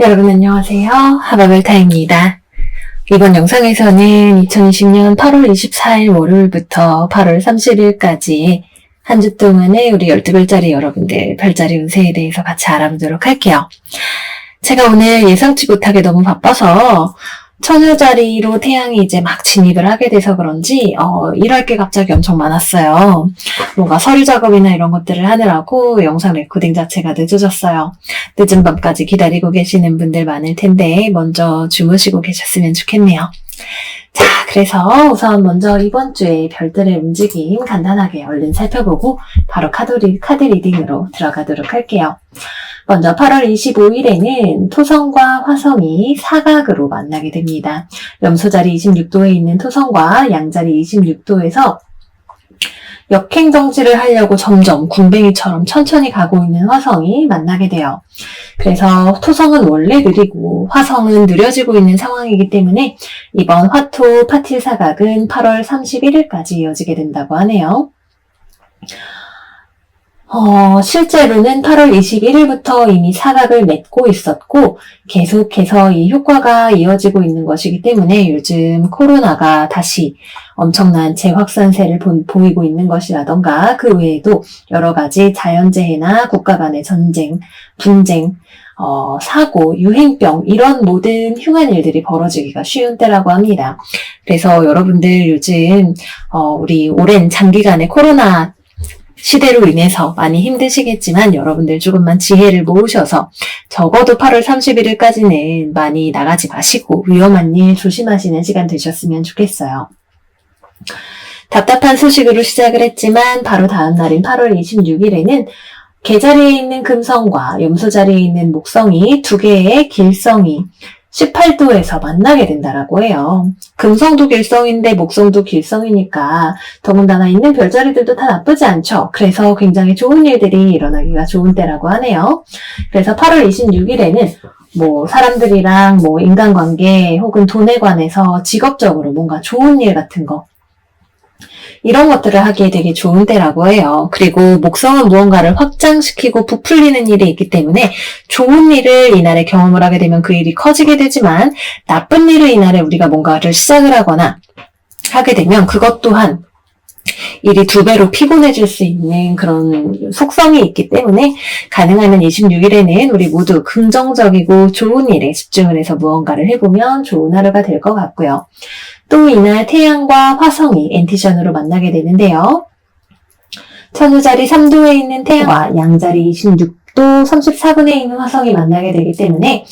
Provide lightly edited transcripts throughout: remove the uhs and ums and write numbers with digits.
여러분 안녕하세요. 하바벨타입니다. 이번 영상에서는 2020년 8월 24일 월요일부터 8월 30일까지 한 주 동안의 우리 12별자리 여러분들 별자리 운세에 대해서 같이 알아보도록 할게요. 제가 오늘 예상치 못하게 너무 바빠서 처녀자리로 태양이 이제 막 진입을 하게 돼서 그런지 일할 게 갑자기 엄청 많았어요. 뭔가 서류 작업이나 이런 것들을 하느라고 영상 레코딩 자체가 늦어졌어요. 늦은 밤까지 기다리고 계시는 분들 많을 텐데 먼저 주무시고 계셨으면 좋겠네요. 자, 그래서 우선 먼저 이번 주에 별들의 움직임 간단하게 얼른 살펴보고 바로 카드 리딩으로 들어가도록 할게요. 먼저 8월 25일에는 토성과 화성이 사각으로 만나게 됩니다. 염소자리 26도에 있는 토성과 양자리 26도에서 역행정지를 하려고 점점 군뱅이처럼 천천히 가고 있는 화성이 만나게 돼요. 그래서 토성은 원래 느리고 화성은 느려지고 있는 상황이기 때문에 이번 화토 파틸 사각은 8월 31일까지 이어지게 된다고 하네요. 실제로는 8월 21일부터 이미 사각을 맺고 있었고 계속해서 이 효과가 이어지고 있는 것이기 때문에 요즘 코로나가 다시 엄청난 재확산세를 보이고 있는 것이라던가 그 외에도 여러 가지 자연재해나 국가 간의 전쟁, 분쟁, 사고, 유행병 이런 모든 흉한 일들이 벌어지기가 쉬운 때라고 합니다. 그래서 여러분들 요즘 우리 오랜 장기간의 코로나 시대로 인해서 많이 힘드시겠지만 여러분들 조금만 지혜를 모으셔서 적어도 8월 31일까지는 많이 나가지 마시고 위험한 일 조심하시는 시간 되셨으면 좋겠어요. 답답한 소식으로 시작을 했지만 바로 다음 날인 8월 26일에는 개자리에 있는 금성과 염소자리에 있는 목성이 두 개의 길성이 18도에서 만나게 된다라고 해요. 금성도 길성인데 목성도 길성이니까 더군다나 있는 별자리들도 다 나쁘지 않죠. 그래서 굉장히 좋은 일들이 일어나기가 좋은 때라고 하네요. 그래서 8월 26일에는 사람들이랑 인간관계 혹은 돈에 관해서 직업적으로 뭔가 좋은 일 같은 거 이런 것들을 하기에 되게 좋은 때라고 해요. 그리고 목성은 무언가를 확장시키고 부풀리는 일이 있기 때문에 좋은 일을 이날에 경험을 하게 되면 그 일이 커지게 되지만 나쁜 일을 이날에 우리가 뭔가를 시작을 하거나 하게 되면 그것 또한 일이 두 배로 피곤해질 수 있는 그런 속성이 있기 때문에 가능하면 26일에는 우리 모두 긍정적이고 좋은 일에 집중을 해서 무언가를 해보면 좋은 하루가 될 것 같고요. 또 이날 태양과 화성이 엔티션으로 만나게 되는데요. 천우자리 3도에 있는 태양과 양자리 26도 34분에 있는 화성이 만나게 되기 때문에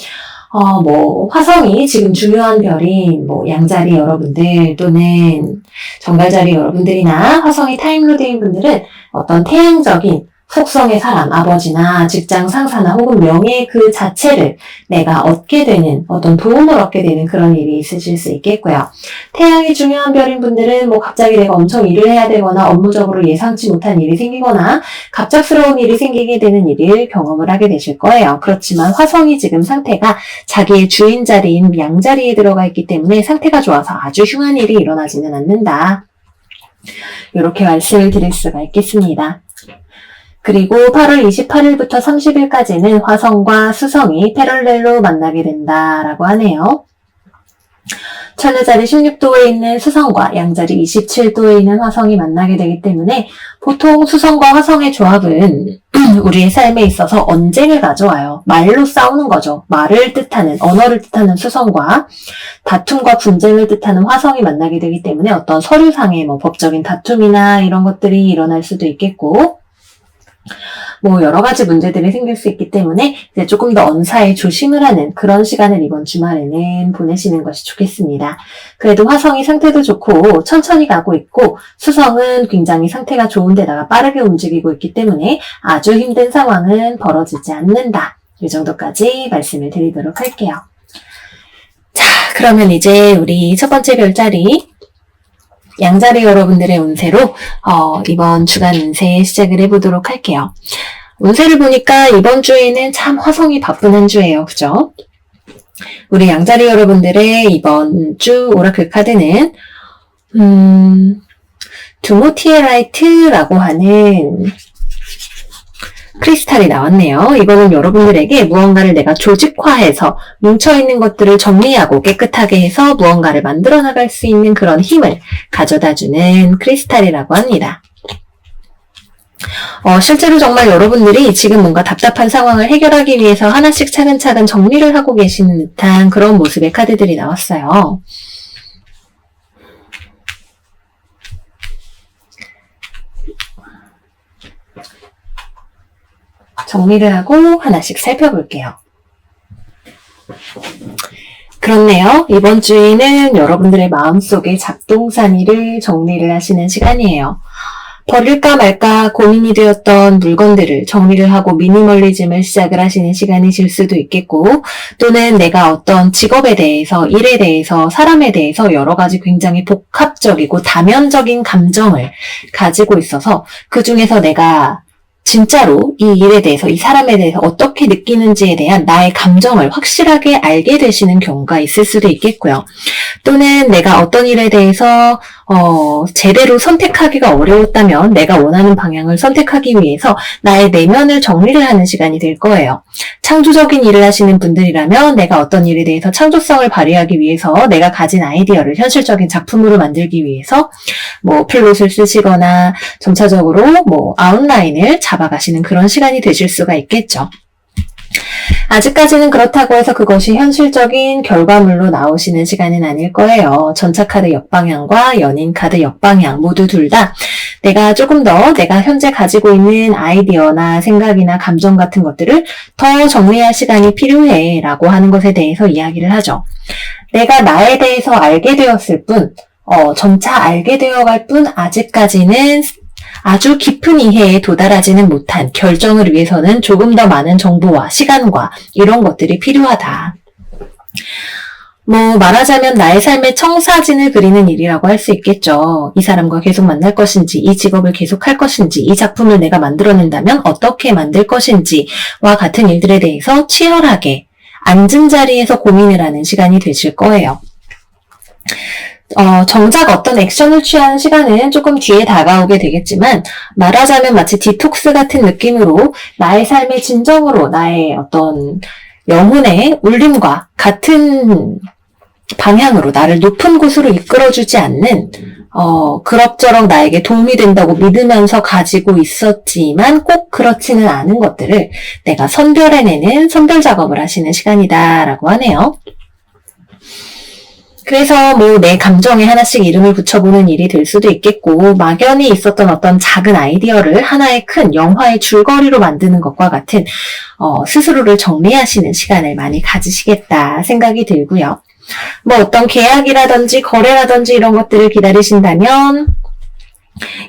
화성이 지금 중요한 별인 양자리 여러분들 또는 정갈자리 여러분들이나 화성이 타임로드인 분들은 어떤 태양적인 속성의 사람, 아버지나 직장 상사나 혹은 명예 그 자체를 내가 얻게 되는 어떤 도움을 얻게 되는 그런 일이 있으실 수 있겠고요. 태양이 중요한 별인 분들은 갑자기 내가 엄청 일을 해야 되거나 업무적으로 예상치 못한 일이 생기거나 갑작스러운 일이 생기게 되는 일을 경험을 하게 되실 거예요. 그렇지만 화성이 지금 상태가 자기의 주인 자리인 양자리에 들어가 있기 때문에 상태가 좋아서 아주 흉한 일이 일어나지는 않는다. 이렇게 말씀을 드릴 수가 있겠습니다. 그리고 8월 28일부터 30일까지는 화성과 수성이 패럴렐로 만나게 된다라고 하네요. 천여자리 16도에 있는 수성과 양자리 27도에 있는 화성이 만나게 되기 때문에 보통 수성과 화성의 조합은 우리의 삶에 있어서 언쟁을 가져와요. 말로 싸우는 거죠. 말을 뜻하는, 언어를 뜻하는 수성과 다툼과 분쟁을 뜻하는 화성이 만나게 되기 때문에 어떤 서류상의 법적인 다툼이나 이런 것들이 일어날 수도 있겠고 여러 가지 문제들이 생길 수 있기 때문에 이제 조금 더 언사에 조심을 하는 그런 시간을 이번 주말에는 보내시는 것이 좋겠습니다. 그래도 화성이 상태도 좋고 천천히 가고 있고 수성은 굉장히 상태가 좋은 데다가 빠르게 움직이고 있기 때문에 아주 힘든 상황은 벌어지지 않는다. 이 정도까지 말씀을 드리도록 할게요. 자, 그러면 이제 우리 첫 번째 별자리 양자리 여러분들의 운세로 이번 주간 운세 시작을 해보도록 할게요. 운세를 보니까 이번 주에는 참 화성이 바쁜 한 주예요. 그죠? 우리 양자리 여러분들의 이번 주 오라클 카드는 두모티에라이트라고 하는 크리스탈이 나왔네요. 이거는 여러분들에게 무언가를 내가 조직화해서 뭉쳐있는 것들을 정리하고 깨끗하게 해서 무언가를 만들어 나갈 수 있는 그런 힘을 가져다주는 크리스탈이라고 합니다. 실제로 정말 여러분들이 지금 뭔가 답답한 상황을 해결하기 위해서 하나씩 차근차근 정리를 하고 계시는 듯한 그런 모습의 카드들이 나왔어요. 정리를 하고 하나씩 살펴볼게요. 그렇네요. 이번 주에는 여러분들의 마음속에 작동산이를 정리를 하시는 시간이에요. 버릴까 말까 고민이 되었던 물건들을 정리를 하고 미니멀리즘을 시작을 하시는 시간이실 수도 있겠고, 또는 내가 어떤 직업에 대해서, 일에 대해서, 사람에 대해서 여러 가지 굉장히 복합적이고 다면적인 감정을 가지고 있어서 그 중에서 내가 진짜로 이 일에 대해서, 이 사람에 대해서 어떻게 느끼는지에 대한 나의 감정을 확실하게 알게 되시는 경우가 있을 수도 있겠고요. 또는 내가 어떤 일에 대해서 제대로 선택하기가 어려웠다면 내가 원하는 방향을 선택하기 위해서 나의 내면을 정리를 하는 시간이 될 거예요. 창조적인 일을 하시는 분들이라면 내가 어떤 일에 대해서 창조성을 발휘하기 위해서 내가 가진 아이디어를 현실적인 작품으로 만들기 위해서 플롯을 쓰시거나 점차적으로 아웃라인을 잡아가시는 그런 시간이 되실 수가 있겠죠. 아직까지는 그렇다고 해서 그것이 현실적인 결과물로 나오시는 시간은 아닐 거예요. 전차 카드 역방향과 연인 카드 역방향 모두 둘 다 내가 조금 더 내가 현재 가지고 있는 아이디어나 생각이나 감정 같은 것들을 더 정리할 시간이 필요해 라고 하는 것에 대해서 이야기를 하죠. 내가 나에 대해서 알게 되었을 뿐, 점차 알게 되어갈 뿐 아직까지는 아주 깊은 이해에 도달하지는 못한 결정을 위해서는 조금 더 많은 정보와 시간과 이런 것들이 필요하다. 말하자면 나의 삶의 청사진을 그리는 일이라고 할 수 있겠죠. 이 사람과 계속 만날 것인지, 이 직업을 계속 할 것인지, 이 작품을 내가 만들어낸다면 어떻게 만들 것인지와 같은 일들에 대해서 치열하게 앉은 자리에서 고민을 하는 시간이 되실 거예요. 정작 어떤 액션을 취하는 시간은 조금 뒤에 다가오게 되겠지만, 말하자면 마치 디톡스 같은 느낌으로 나의 삶의 진정으로 나의 어떤 영혼의 울림과 같은 방향으로 나를 높은 곳으로 이끌어주지 않는 그럭저럭 나에게 도움이 된다고 믿으면서 가지고 있었지만 꼭 그렇지는 않은 것들을 내가 선별해내는 선별 작업을 하시는 시간이다라고 하네요. 그래서 내 감정에 하나씩 이름을 붙여보는 일이 될 수도 있겠고, 막연히 있었던 어떤 작은 아이디어를 하나의 큰 영화의 줄거리로 만드는 것과 같은 스스로를 정리하시는 시간을 많이 가지시겠다 생각이 들고요. 어떤 계약이라든지 거래라든지 이런 것들을 기다리신다면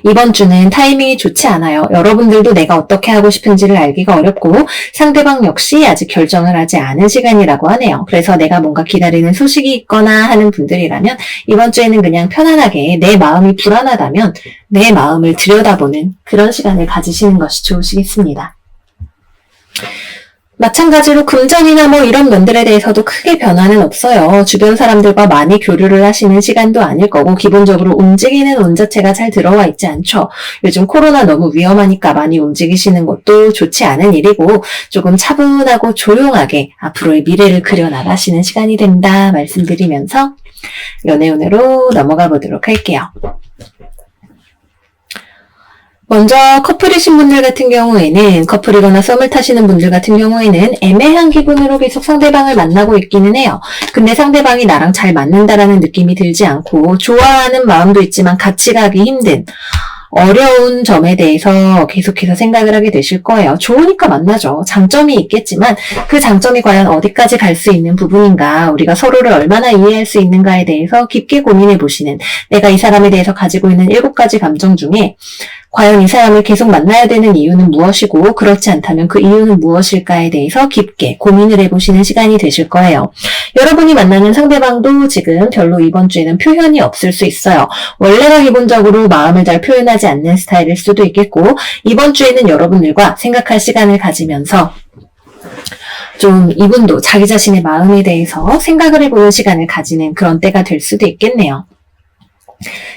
이번 주는 타이밍이 좋지 않아요. 여러분들도 내가 어떻게 하고 싶은지를 알기가 어렵고 상대방 역시 아직 결정을 하지 않은 시간이라고 하네요. 그래서 내가 뭔가 기다리는 소식이 있거나 하는 분들이라면 이번 주에는 그냥 편안하게 내 마음이 불안하다면 내 마음을 들여다보는 그런 시간을 가지시는 것이 좋으시겠습니다. 마찬가지로 금전이나 이런 면들에 대해서도 크게 변화는 없어요. 주변 사람들과 많이 교류를 하시는 시간도 아닐 거고 기본적으로 움직이는 운 자체가 잘 들어와 있지 않죠. 요즘 코로나 너무 위험하니까 많이 움직이시는 것도 좋지 않은 일이고 조금 차분하고 조용하게 앞으로의 미래를 그려나가시는 시간이 된다 말씀드리면서 연애운으로 넘어가 보도록 할게요. 먼저 커플이신 분들 같은 경우에는 커플이거나 썸을 타시는 분들 같은 경우에는 애매한 기분으로 계속 상대방을 만나고 있기는 해요. 근데 상대방이 나랑 잘 맞는다라는 느낌이 들지 않고 좋아하는 마음도 있지만 같이 가기 힘든 어려운 점에 대해서 계속해서 생각을 하게 되실 거예요. 좋으니까 만나죠. 장점이 있겠지만 그 장점이 과연 어디까지 갈 수 있는 부분인가, 우리가 서로를 얼마나 이해할 수 있는가에 대해서 깊게 고민해 보시는, 내가 이 사람에 대해서 가지고 있는 7가지 감정 중에 과연 이 사람을 계속 만나야 되는 이유는 무엇이고 그렇지 않다면 그 이유는 무엇일까에 대해서 깊게 고민을 해보시는 시간이 되실 거예요. 여러분이 만나는 상대방도 지금 별로 이번 주에는 표현이 없을 수 있어요. 원래가 기본적으로 마음을 잘 표현하지 않는 스타일일 수도 있겠고 이번 주에는 여러분들과 생각할 시간을 가지면서 좀 이분도 자기 자신의 마음에 대해서 생각을 해보는 시간을 가지는 그런 때가 될 수도 있겠네요.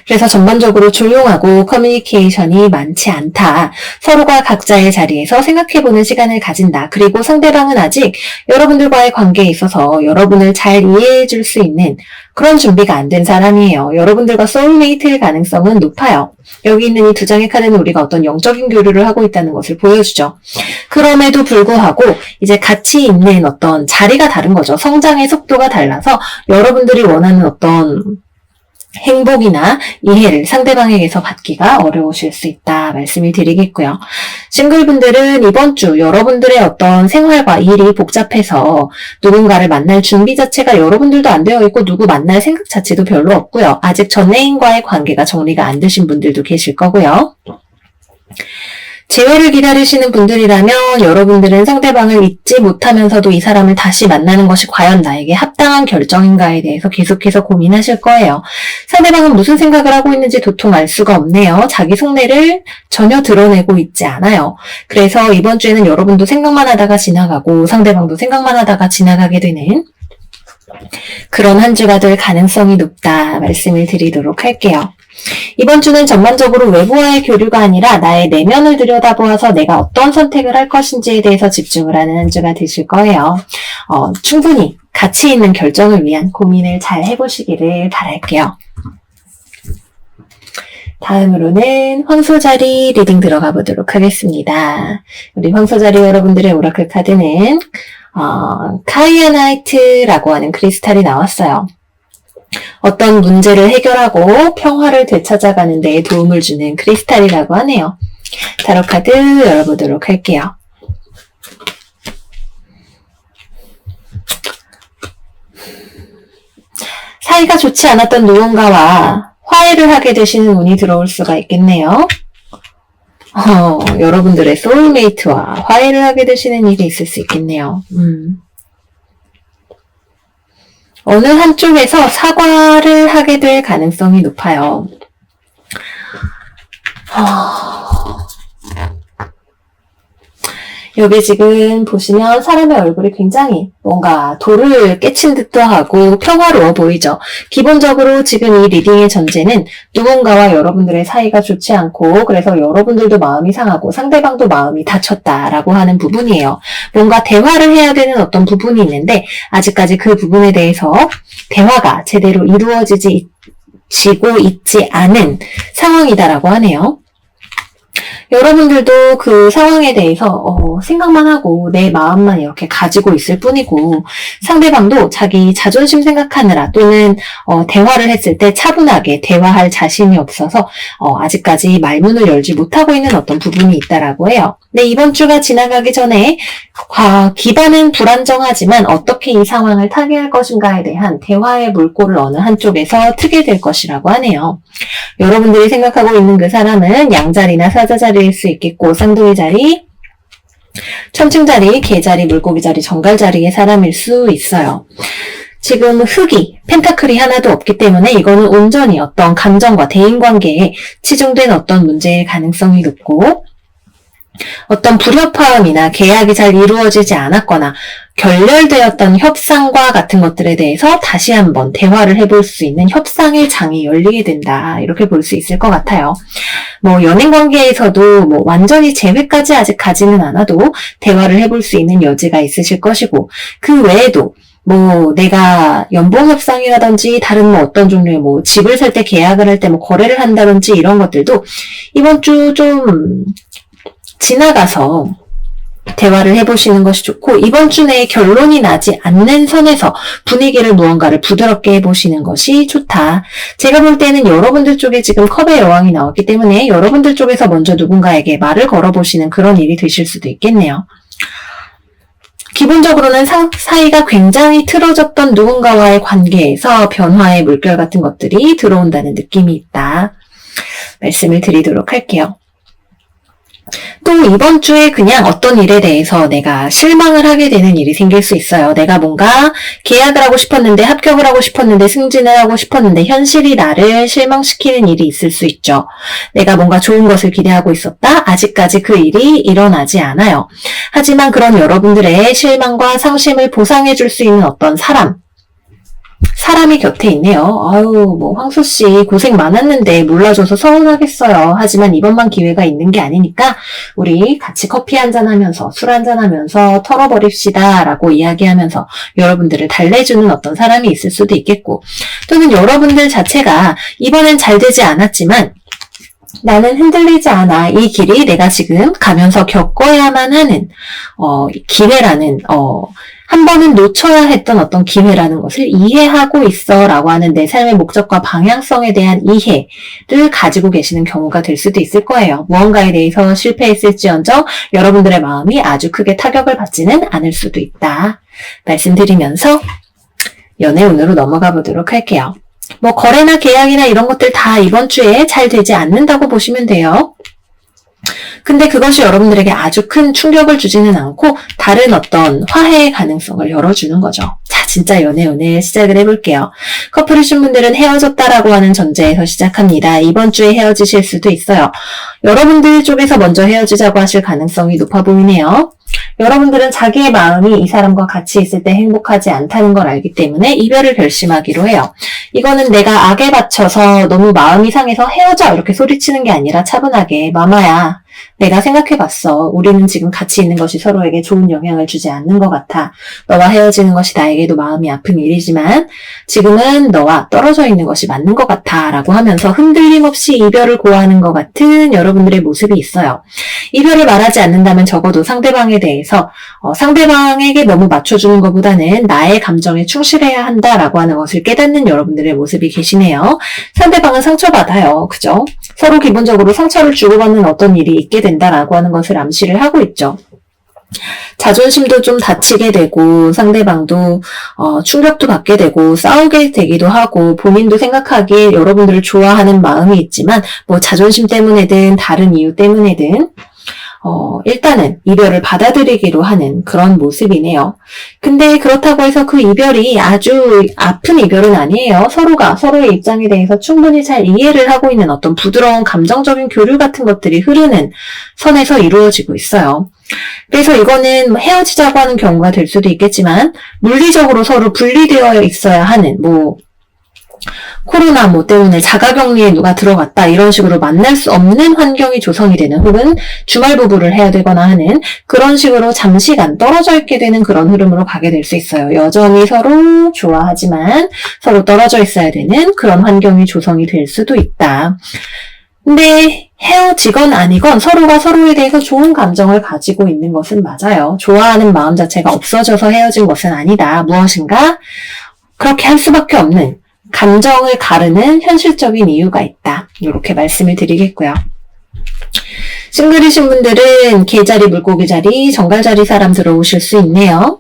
그래서 전반적으로 조용하고 커뮤니케이션이 많지 않다. 서로가 각자의 자리에서 생각해보는 시간을 가진다. 그리고 상대방은 아직 여러분들과의 관계에 있어서 여러분을 잘 이해해줄 수 있는 그런 준비가 안 된 사람이에요. 여러분들과 소울메이트일 가능성은 높아요. 여기 있는 이 두 장의 카드는 우리가 어떤 영적인 교류를 하고 있다는 것을 보여주죠. 그럼에도 불구하고 이제 같이 있는 어떤 자리가 다른 거죠. 성장의 속도가 달라서 여러분들이 원하는 어떤 행복이나 이해를 상대방에게서 받기가 어려우실 수 있다 말씀을 드리겠고요. 싱글분들은 이번 주 여러분들의 어떤 생활과 일이 복잡해서 누군가를 만날 준비 자체가 여러분들도 안 되어 있고 누구 만날 생각 자체도 별로 없고요. 아직 전 애인과의 관계가 정리가 안 되신 분들도 계실 거고요. 재회를 기다리시는 분들이라면 여러분들은 상대방을 잊지 못하면서도 이 사람을 다시 만나는 것이 과연 나에게 합당한 결정인가에 대해서 계속해서 고민하실 거예요. 상대방은 무슨 생각을 하고 있는지 도통 알 수가 없네요. 자기 속내를 전혀 드러내고 있지 않아요. 그래서 이번 주에는 여러분도 생각만 하다가 지나가고 상대방도 생각만 하다가 지나가게 되는 그런 한 주가 될 가능성이 높다 말씀을 드리도록 할게요. 이번 주는 전반적으로 외부와의 교류가 아니라 나의 내면을 들여다보아서 내가 어떤 선택을 할 것인지에 대해서 집중을 하는 한 주가 되실 거예요. 충분히 가치 있는 결정을 위한 고민을 잘 해보시기를 바랄게요. 다음으로는 황소자리 리딩 들어가 보도록 하겠습니다. 우리 황소자리 여러분들의 오라클 카드는 카이아나이트라고 하는 크리스탈이 나왔어요. 어떤 문제를 해결하고 평화를 되찾아가는 데 도움을 주는 크리스탈이라고 하네요. 타로 카드 열어보도록 할게요. 사이가 좋지 않았던 누군가와 화해를 하게 되시는 운이 들어올 수가 있겠네요. 여러분들의 소울메이트와 화해를 하게 되시는 일이 있을 수 있겠네요. 어느 한쪽에서 사과를 하게 될 가능성이 높아요. 여기 지금 보시면 사람의 얼굴이 굉장히 뭔가 돌을 깨친 듯도 하고 평화로워 보이죠. 기본적으로 지금 이 리딩의 전제는 누군가와 여러분들의 사이가 좋지 않고 그래서 여러분들도 마음이 상하고 상대방도 마음이 다쳤다라고 하는 부분이에요. 뭔가 대화를 해야 되는 어떤 부분이 있는데 아직까지 그 부분에 대해서 대화가 제대로 이루어지고 있지 않은 상황이다라고 하네요. 여러분들도 그 상황에 대해서 생각만 하고 내 마음만 이렇게 가지고 있을 뿐이고 상대방도 자기 자존심 생각하느라 또는 대화를 했을 때 차분하게 대화할 자신이 없어서 아직까지 말문을 열지 못하고 있는 어떤 부분이 있다라고 해요. 네, 이번 주가 지나가기 전에 기반은 불안정하지만 어떻게 이 상황을 타개할 것인가에 대한 대화의 물꼬를 어느 한쪽에서 트게 될 것이라고 하네요. 여러분들이 생각하고 있는 그 사람은 양자리나 사자자리일 수 있겠고 쌍둥이 자리, 천칭자리, 개자리, 물고기자리, 정갈자리의 사람일 수 있어요. 지금 흑이, 펜타클이 하나도 없기 때문에 이거는 온전히 어떤 감정과 대인관계에 치중된 어떤 문제의 가능성이 높고 어떤 불협화음이나 계약이 잘 이루어지지 않았거나 결렬되었던 협상과 같은 것들에 대해서 다시 한번 대화를 해볼 수 있는 협상의 장이 열리게 된다. 이렇게 볼 수 있을 것 같아요. 연인 관계에서도 완전히 재회까지 아직 가지는 않아도 대화를 해볼 수 있는 여지가 있으실 것이고 그 외에도 내가 연봉 협상이라든지 다른 어떤 종류의 집을 살 때 계약을 할 때 거래를 한다든지 이런 것들도 이번 주 좀 지나가서 대화를 해보시는 것이 좋고 이번 주 내에 결론이 나지 않는 선에서 분위기를 무언가를 부드럽게 해보시는 것이 좋다. 제가 볼 때는 여러분들 쪽에 지금 컵의 여왕이 나왔기 때문에 여러분들 쪽에서 먼저 누군가에게 말을 걸어보시는 그런 일이 되실 수도 있겠네요. 기본적으로는 사이가 굉장히 틀어졌던 누군가와의 관계에서 변화의 물결 같은 것들이 들어온다는 느낌이 있다. 말씀을 드리도록 할게요. 또 이번 주에 그냥 어떤 일에 대해서 내가 실망을 하게 되는 일이 생길 수 있어요. 내가 뭔가 계약을 하고 싶었는데 합격을 하고 싶었는데 승진을 하고 싶었는데 현실이 나를 실망시키는 일이 있을 수 있죠. 내가 뭔가 좋은 것을 기대하고 있었다. 아직까지 그 일이 일어나지 않아요. 하지만 그런 여러분들의 실망과 상심을 보상해 줄 수 있는 어떤 사람 사람이 곁에 있네요. 아유, 뭐 황소씨 고생 많았는데 몰라줘서 서운하겠어요. 하지만 이번만 기회가 있는 게 아니니까 우리 같이 커피 한잔 하면서 술 한잔 하면서 털어버립시다 라고 이야기하면서 여러분들을 달래주는 어떤 사람이 있을 수도 있겠고, 또는 여러분들 자체가 이번엔 잘 되지 않았지만 나는 흔들리지 않아. 이 길이 내가 지금 가면서 겪어야만 하는 기회라는, 한 번은 놓쳐야 했던 어떤 기회라는 것을 이해하고 있어 라고 하는 내 삶의 목적과 방향성에 대한 이해를 가지고 계시는 경우가 될 수도 있을 거예요. 무언가에 대해서 실패했을지언정 여러분들의 마음이 아주 크게 타격을 받지는 않을 수도 있다 말씀드리면서 연애운으로 넘어가 보도록 할게요. 뭐 거래나 계약이나 이런 것들 다 이번 주에 잘 되지 않는다고 보시면 돼요. 근데 그것이 여러분들에게 아주 큰 충격을 주지는 않고 다른 어떤 화해의 가능성을 열어주는 거죠. 자, 진짜 연애운을 시작을 해볼게요. 커플이신 분들은 헤어졌다라고 하는 전제에서 시작합니다. 이번 주에 헤어지실 수도 있어요. 여러분들 쪽에서 먼저 헤어지자고 하실 가능성이 높아 보이네요. 여러분들은 자기의 마음이 이 사람과 같이 있을 때 행복하지 않다는 걸 알기 때문에 이별을 결심하기로 해요. 이거는 내가 악에 받쳐서 너무 마음이 상해서 헤어져 이렇게 소리치는 게 아니라 차분하게 마마야, 내가 생각해봤어. 우리는 지금 같이 있는 것이 서로에게 좋은 영향을 주지 않는 것 같아. 너와 헤어지는 것이 나에게도 마음이 아픈 일이지만 지금은 너와 떨어져 있는 것이 맞는 것 같아 라고 하면서 흔들림 없이 이별을 고하는 것 같은 여러분들의 모습이 있어요. 이별을 말하지 않는다면 적어도 상대방에 대해서 상대방에게 너무 맞춰주는 것보다는 나의 감정에 충실해야 한다라고 하는 것을 깨닫는 여러분들의 모습이 계시네요. 상대방은 상처받아요. 그죠? 서로 기본적으로 상처를 주고받는 어떤 일이 있게 된다라고 하는 것을 암시를 하고 있죠. 자존심도 좀 다치게 되고 상대방도 충격도 받게 되고 싸우게 되기도 하고 본인도 생각하기에 여러분들을 좋아하는 마음이 있지만 뭐 자존심 때문에든 다른 이유 때문에든 일단은 이별을 받아들이기로 하는 그런 모습이네요. 근데 그렇다고 해서 그 이별이 아주 아픈 이별은 아니에요. 서로가 서로의 입장에 대해서 충분히 잘 이해를 하고 있는 어떤 부드러운 감정적인 교류 같은 것들이 흐르는 선에서 이루어지고 있어요. 그래서 이거는 헤어지자고 하는 경우가 될 수도 있겠지만 물리적으로 서로 분리되어 있어야 하는 코로나 때문에 자가격리에 누가 들어갔다 이런 식으로 만날 수 없는 환경이 조성이 되는 혹은 주말 부부를 해야 되거나 하는 그런 식으로 잠시간 떨어져 있게 되는 그런 흐름으로 가게 될 수 있어요. 여전히 서로 좋아하지만 서로 떨어져 있어야 되는 그런 환경이 조성이 될 수도 있다. 근데 헤어지건 아니건 서로가 서로에 대해서 좋은 감정을 가지고 있는 것은 맞아요. 좋아하는 마음 자체가 없어져서 헤어진 것은 아니다. 무엇인가 그렇게 할 수밖에 없는 감정을 가르는 현실적인 이유가 있다. 이렇게 말씀을 드리겠고요. 싱글이신 분들은 개자리, 물고기자리, 정갈자리 사람 들어오실 수 있네요.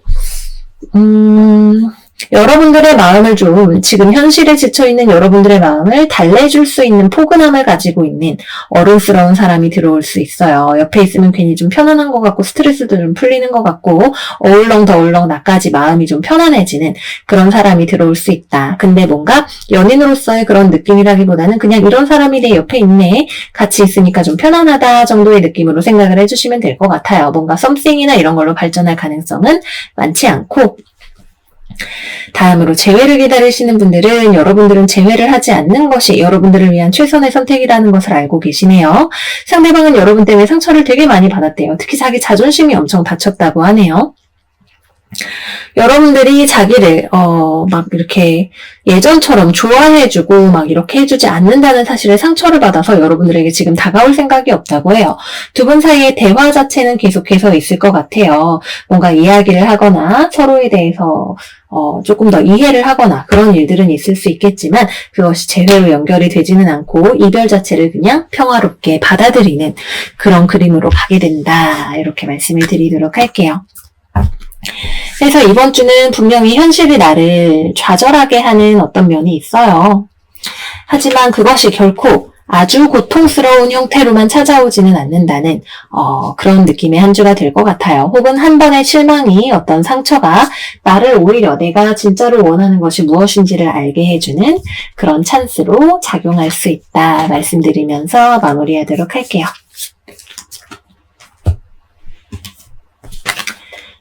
여러분들의 마음을 좀 지금 현실에 지쳐있는 여러분들의 마음을 달래줄 수 있는 포근함을 가지고 있는 어른스러운 사람이 들어올 수 있어요. 옆에 있으면 괜히 좀 편안한 것 같고 스트레스도 좀 풀리는 것 같고 어울렁더울렁 나까지 마음이 좀 편안해지는 그런 사람이 들어올 수 있다. 근데 뭔가 연인으로서의 그런 느낌이라기보다는 그냥 이런 사람이 내 옆에 있네, 같이 있으니까 좀 편안하다 정도의 느낌으로 생각을 해주시면 될 것 같아요. 뭔가 썸씽이나 이런 걸로 발전할 가능성은 많지 않고, 다음으로 재회를 기다리시는 분들은 여러분들은 재회를 하지 않는 것이 여러분들을 위한 최선의 선택이라는 것을 알고 계시네요. 상대방은 여러분 때문에 상처를 되게 많이 받았대요. 특히 자기 자존심이 엄청 다쳤다고 하네요. 여러분들이 자기를 막 이렇게 예전처럼 좋아해주고 막 이렇게 해주지 않는다는 사실에 상처를 받아서 여러분들에게 지금 다가올 생각이 없다고 해요. 두 분 사이의 대화 자체는 계속해서 있을 것 같아요. 뭔가 이야기를 하거나 서로에 대해서 조금 더 이해를 하거나 그런 일들은 있을 수 있겠지만 그것이 재회로 연결이 되지는 않고 이별 자체를 그냥 평화롭게 받아들이는 그런 그림으로 가게 된다. 이렇게 말씀을 드리도록 할게요. 그래서 이번 주는 분명히 현실이 나를 좌절하게 하는 어떤 면이 있어요. 하지만 그것이 결코 아주 고통스러운 형태로만 찾아오지는 않는다는 그런 느낌의 한 주가 될 것 같아요. 혹은 한 번의 실망이, 어떤 상처가 나를 오히려 내가 진짜로 원하는 것이 무엇인지를 알게 해주는 그런 찬스로 작용할 수 있다 말씀드리면서 마무리하도록 할게요.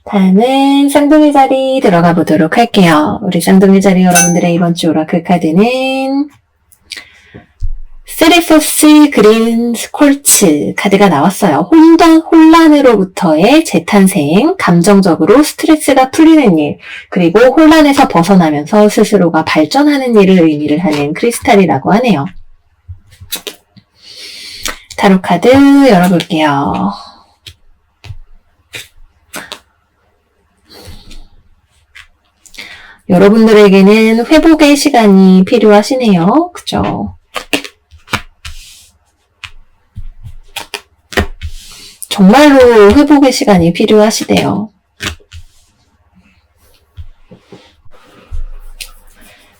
다음은 쌍둥이 자리 들어가 보도록 할게요. 우리 쌍둥이 자리 여러분들의 이번 주 오라클 카드는 세리포스 그린 스콜츠 카드가 나왔어요. 혼란으로부터의 재탄생, 감정적으로 스트레스가 풀리는 일, 그리고 혼란에서 벗어나면서 스스로가 발전하는 일을 의미를 하는 크리스탈이라고 하네요. 타로 카드 열어볼게요. 여러분들에게는 회복의 시간이 필요하시네요. 그죠? 정말로 회복의 시간이 필요하시대요.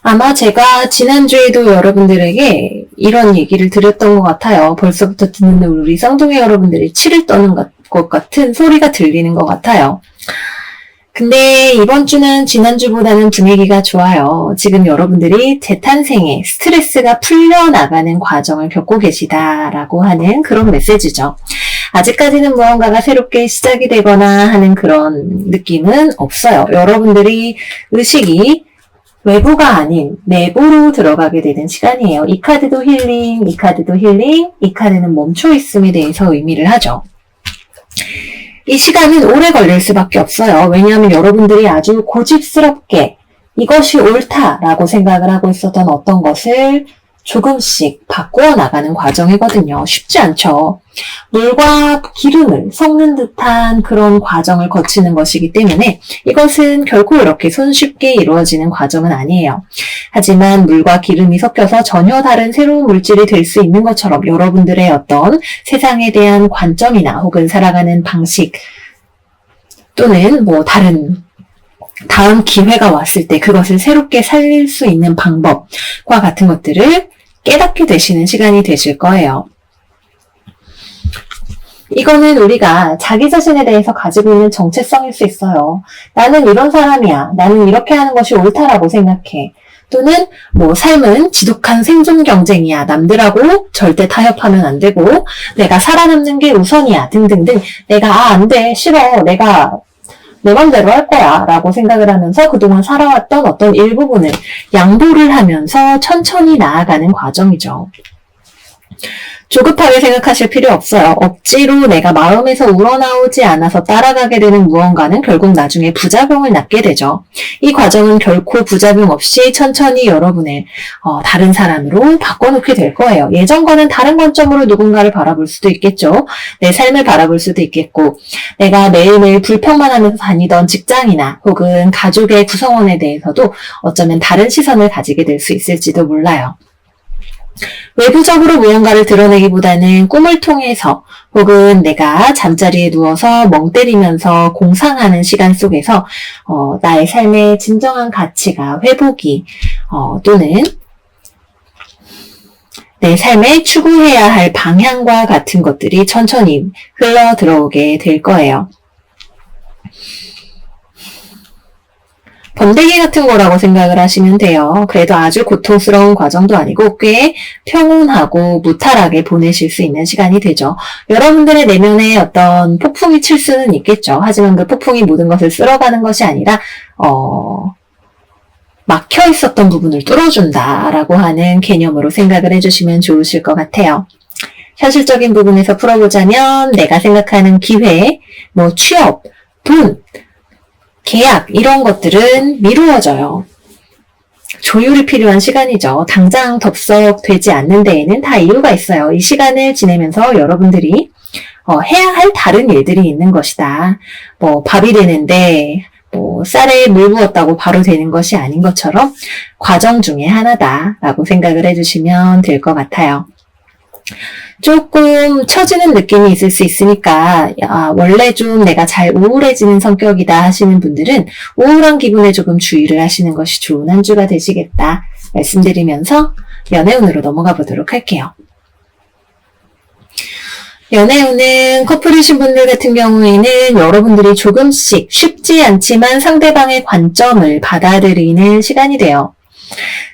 아마 제가 지난주에도 여러분들에게 이런 얘기를 드렸던 것 같아요. 벌써부터 듣는 우리 쌍둥이 여러분들이 치를 떠는 것 같은 소리가 들리는 것 같아요. 근데 이번 주는 지난주보다는 분위기가 좋아요. 지금 여러분들이 재탄생에 스트레스가 풀려나가는 과정을 겪고 계시다라고 하는 그런 메시지죠. 아직까지는 무언가가 새롭게 시작이 되거나 하는 그런 느낌은 없어요. 여러분들이 의식이 외부가 아닌 내부로 들어가게 되는 시간이에요. 이 카드도 힐링, 이 카드도 힐링, 이 카드는 멈춰있음에 대해서 의미를 하죠. 이 시간은 오래 걸릴 수밖에 없어요. 왜냐하면 여러분들이 아주 고집스럽게 이것이 옳다라고 생각을 하고 있었던 어떤 것을 조금씩 바꾸어 나가는 과정이거든요. 쉽지 않죠. 물과 기름을 섞는 듯한 그런 과정을 거치는 것이기 때문에 이것은 결코 이렇게 손쉽게 이루어지는 과정은 아니에요. 하지만 물과 기름이 섞여서 전혀 다른 새로운 물질이 될 수 있는 것처럼 여러분들의 어떤 세상에 대한 관점이나 혹은 살아가는 방식 또는 다음 기회가 왔을 때 그것을 새롭게 살릴 수 있는 방법과 같은 것들을 깨닫게 되시는 시간이 되실 거예요. 이거는 우리가 자기 자신에 대해서 가지고 있는 정체성일 수 있어요. 나는 이런 사람이야. 나는 이렇게 하는 것이 옳다라고 생각해. 또는 삶은 지독한 생존 경쟁이야. 남들하고 절대 타협하면 안 되고 내가 살아남는 게 우선이야. 등등등. 내가 안 돼. 싫어. 내가 내 맘대로 할 거야 라고 생각을 하면서 그동안 살아왔던 어떤 일부분을 양보를 하면서 천천히 나아가는 과정이죠. 조급하게 생각하실 필요 없어요. 억지로 내가 마음에서 우러나오지 않아서 따라가게 되는 무언가는 결국 나중에 부작용을 낳게 되죠. 이 과정은 결코 부작용 없이 천천히 여러분을 다른 사람으로 바꿔놓게 될 거예요. 예전과는 다른 관점으로 누군가를 바라볼 수도 있겠죠. 내 삶을 바라볼 수도 있겠고 내가 매일매일 불평만 하면서 다니던 직장이나 혹은 가족의 구성원에 대해서도 어쩌면 다른 시선을 가지게 될 수 있을지도 몰라요. 외부적으로 무언가를 드러내기보다는 꿈을 통해서 혹은 내가 잠자리에 누워서 멍 때리면서 공상하는 시간 속에서 나의 삶의 진정한 가치가 회복이 또는 내 삶에 추구해야 할 방향과 같은 것들이 천천히 흘러 들어오게 될 거예요. 번데기 같은 거라고 생각을 하시면 돼요. 그래도 아주 고통스러운 과정도 아니고 꽤 평온하고 무탈하게 보내실 수 있는 시간이 되죠. 여러분들의 내면에 어떤 폭풍이 칠 수는 있겠죠. 하지만 그 폭풍이 모든 것을 쓸어가는 것이 아니라 막혀 있었던 부분을 뚫어준다라고 하는 개념으로 생각을 해주시면 좋으실 것 같아요. 현실적인 부분에서 풀어보자면 내가 생각하는 기회, 취업, 돈, 계약 이런 것들은 미루어져요. 조율이 필요한 시간이죠. 당장 덥석 되지 않는 데에는 다 이유가 있어요. 이 시간을 지내면서 여러분들이 해야 할 다른 일들이 있는 것이다. 밥이 되는데 쌀에 물 부었다고 바로 되는 것이 아닌 것처럼 과정 중에 하나다라고 생각을 해주시면 될 것 같아요. 조금 처지는 느낌이 있을 수 있으니까 원래 좀 내가 잘 우울해지는 성격이다 하시는 분들은 우울한 기분에 조금 주의를 하시는 것이 좋은 한 주가 되시겠다 말씀드리면서 연애운으로 넘어가 보도록 할게요. 연애운은 커플이신 분들 같은 경우에는 여러분들이 조금씩 쉽지 않지만 상대방의 관점을 받아들이는 시간이 돼요.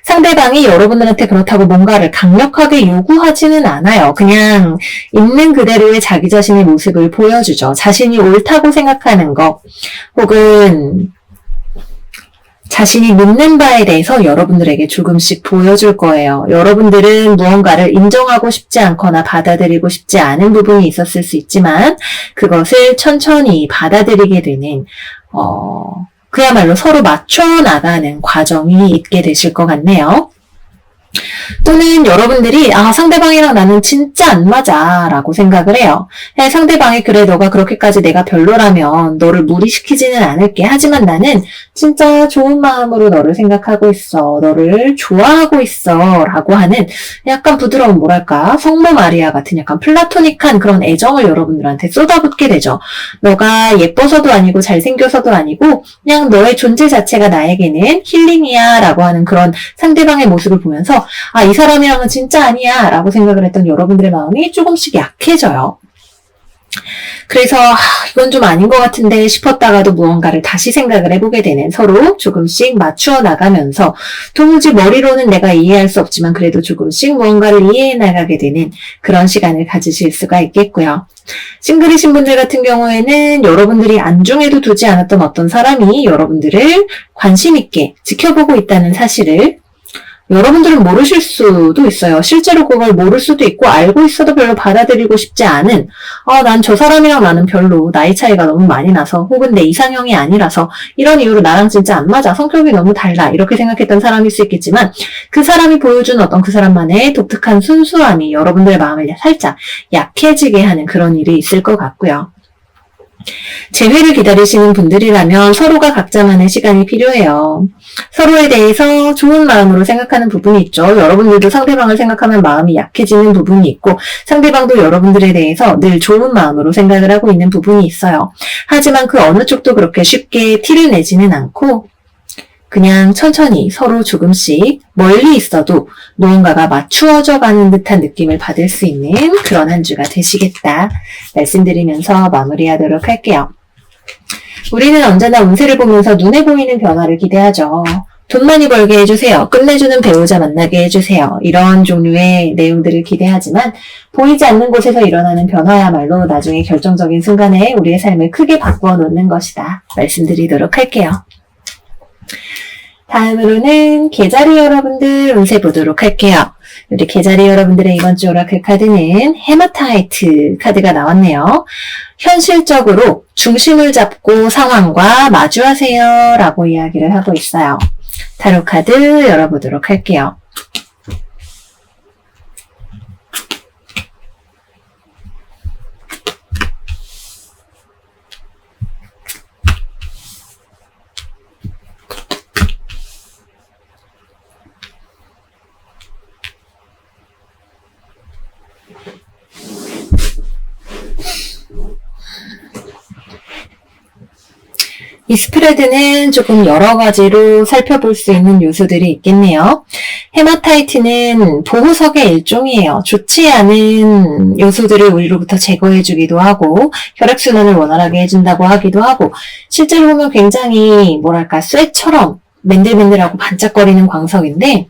상대방이 여러분들한테 그렇다고 뭔가를 강력하게 요구하지는 않아요. 그냥 있는 그대로의 자기 자신의 모습을 보여주죠. 자신이 옳다고 생각하는 거, 혹은 자신이 믿는 바에 대해서 여러분들에게 조금씩 보여줄 거예요. 여러분들은 무언가를 인정하고 싶지 않거나 받아들이고 싶지 않은 부분이 있었을 수 있지만 그것을 천천히 받아들이게 되는 그야말로 서로 맞춰 나가는 과정이 있게 되실 것 같네요. 또는 여러분들이 상대방이랑 나는 진짜 안 맞아 라고 생각을 해요. 상대방이 그래 너가 그렇게까지 내가 별로라면 너를 무리시키지는 않을게. 하지만 나는 진짜 좋은 마음으로 너를 생각하고 있어. 너를 좋아하고 있어 라고 하는 약간 부드러운 뭐랄까 성모 마리아 같은 약간 플라토닉한 그런 애정을 여러분들한테 쏟아붓게 되죠. 너가 예뻐서도 아니고 잘생겨서도 아니고 그냥 너의 존재 자체가 나에게는 힐링이야 라고 하는 그런 상대방의 모습을 보면서 이 사람이랑은 진짜 아니야 라고 생각을 했던 여러분들의 마음이 조금씩 약해져요. 그래서 이건 좀 아닌 것 같은데 싶었다가도 무언가를 다시 생각을 해보게 되는, 서로 조금씩 맞추어 나가면서 도무지 머리로는 내가 이해할 수 없지만 그래도 조금씩 무언가를 이해해 나가게 되는 그런 시간을 가지실 수가 있겠고요. 싱글이신 분들 같은 경우에는 여러분들이 안중에도 두지 않았던 어떤 사람이 여러분들을 관심 있게 지켜보고 있다는 사실을 여러분들은 모르실 수도 있어요. 실제로 그걸 모를 수도 있고 알고 있어도 별로 받아들이고 싶지 않은 난 저 사람이랑 나는 별로 나이 차이가 너무 많이 나서 혹은 내 이상형이 아니라서 이런 이유로 나랑 진짜 안 맞아. 성격이 너무 달라. 이렇게 생각했던 사람일 수 있겠지만 그 사람이 보여준 어떤 그 사람만의 독특한 순수함이 여러분들의 마음을 살짝 약해지게 하는 그런 일이 있을 것 같고요. 재회를 기다리시는 분들이라면 서로가 각자만의 시간이 필요해요. 서로에 대해서 좋은 마음으로 생각하는 부분이 있죠. 여러분들도 상대방을 생각하면 마음이 약해지는 부분이 있고 상대방도 여러분들에 대해서 늘 좋은 마음으로 생각을 하고 있는 부분이 있어요. 하지만 그 어느 쪽도 그렇게 쉽게 티를 내지는 않고 그냥 천천히 서로 조금씩 멀리 있어도 무언가가 맞추어져 가는 듯한 느낌을 받을 수 있는 그런 한 주가 되시겠다 말씀드리면서 마무리하도록 할게요. 우리는 언제나 운세를 보면서 눈에 보이는 변화를 기대하죠. 돈 많이 벌게 해주세요. 끝내주는 배우자 만나게 해주세요. 이런 종류의 내용들을 기대하지만 보이지 않는 곳에서 일어나는 변화야말로 나중에 결정적인 순간에 우리의 삶을 크게 바꾸어 놓는 것이다 말씀드리도록 할게요. 다음으로는 개자리 여러분들 운세 보도록 할게요. 우리 개자리 여러분들의 이번 주 오라클 카드는 헤마타이트 카드가 나왔네요. 현실적으로 중심을 잡고 상황과 마주하세요 라고 이야기를 하고 있어요. 타로 카드 열어보도록 할게요. 이 스프레드는 조금 여러 가지로 살펴볼 수 있는 요소들이 있겠네요. 헤마타이트는 보호석의 일종이에요. 좋지 않은 요소들을 우리로부터 제거해주기도 하고 혈액순환을 원활하게 해준다고 하기도 하고 실제로 보면 굉장히 뭐랄까 쇠처럼 맨들맨들하고 반짝거리는 광석인데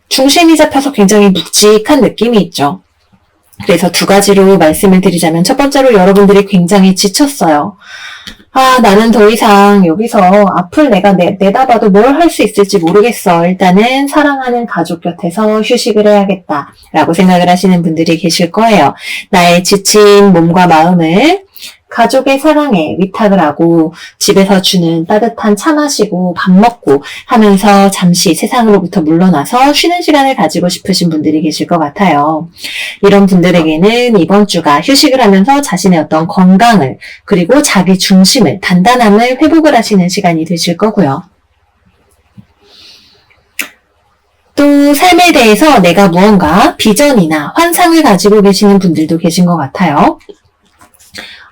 중심이 잡혀서 굉장히 묵직한 느낌이 있죠. 그래서 두 가지로 말씀을 드리자면 첫 번째로 여러분들이 굉장히 지쳤어요. 나는 더 이상 여기서 앞을 내가 내다봐도 뭘 할 수 있을지 모르겠어. 일단은 사랑하는 가족 곁에서 휴식을 해야겠다 라고 생각을 하시는 분들이 계실 거예요. 나의 지친 몸과 마음을 가족의 사랑에 위탁을 하고 집에서 주는 따뜻한 차 마시고 밥 먹고 하면서 잠시 세상으로부터 물러나서 쉬는 시간을 가지고 싶으신 분들이 계실 것 같아요. 이런 분들에게는 이번 주가 휴식을 하면서 자신의 어떤 건강을 그리고 자기 중심을 단단함을 회복을 하시는 시간이 되실 거고요. 또 삶에 대해서 내가 무언가 비전이나 환상을 가지고 계시는 분들도 계신 것 같아요.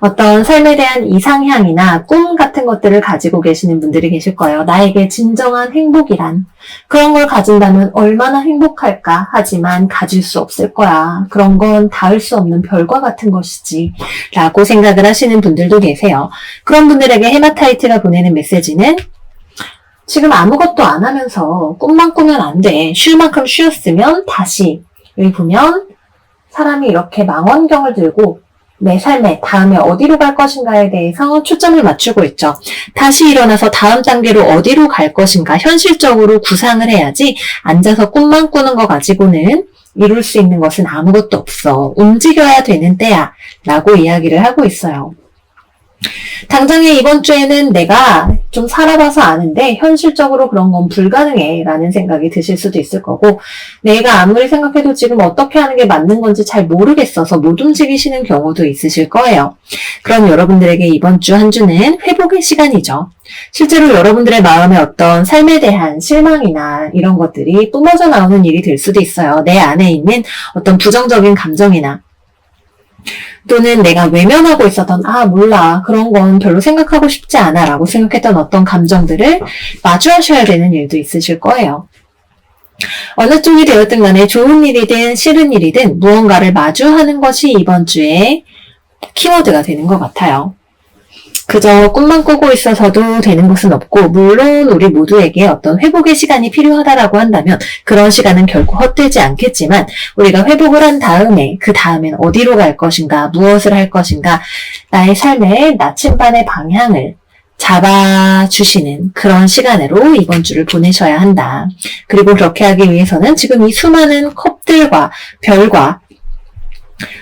어떤 삶에 대한 이상향이나 꿈 같은 것들을 가지고 계시는 분들이 계실 거예요. 나에게 진정한 행복이란 그런 걸 가진다면 얼마나 행복할까 하지만 가질 수 없을 거야. 그런 건 닿을 수 없는 별과 같은 것이지 라고 생각을 하시는 분들도 계세요. 그런 분들에게 헤마타이트가 보내는 메시지는 지금 아무것도 안 하면서 꿈만 꾸면 안 돼. 쉴 만큼 쉬었으면 다시 여기 보면 사람이 이렇게 망원경을 들고 내 삶에 다음에 어디로 갈 것인가에 대해서 초점을 맞추고 있죠. 다시 일어나서 다음 단계로 어디로 갈 것인가 현실적으로 구상을 해야지 앉아서 꿈만 꾸는 거 가지고는 이룰 수 있는 것은 아무것도 없어. 움직여야 되는 때야 라고 이야기를 하고 있어요. 당장에 이번 주에는 내가 좀 살아봐서 아는데 현실적으로 그런 건 불가능해 라는 생각이 드실 수도 있을 거고, 내가 아무리 생각해도 지금 어떻게 하는 게 맞는 건지 잘 모르겠어서 못 움직이시는 경우도 있으실 거예요. 그럼 여러분들에게 이번 주 한 주는 회복의 시간이죠. 실제로 여러분들의 마음에 어떤 삶에 대한 실망이나 이런 것들이 뿜어져 나오는 일이 될 수도 있어요. 내 안에 있는 어떤 부정적인 감정이나 또는 내가 외면하고 있었던 몰라 그런 건 별로 생각하고 싶지 않아 라고 생각했던 어떤 감정들을 마주하셔야 되는 일도 있으실 거예요. 어느 쪽이 되었든 간에 좋은 일이든 싫은 일이든 무언가를 마주하는 것이 이번 주에 키워드가 되는 것 같아요. 그저 꿈만 꾸고 있어서도 되는 것은 없고, 물론 우리 모두에게 어떤 회복의 시간이 필요하다라고 한다면 그런 시간은 결코 헛되지 않겠지만, 우리가 회복을 한 다음에 그 다음엔 어디로 갈 것인가, 무엇을 할 것인가, 나의 삶의 나침반의 방향을 잡아주시는 그런 시간으로 이번 주를 보내셔야 한다. 그리고 그렇게 하기 위해서는 지금 이 수많은 컵들과 별과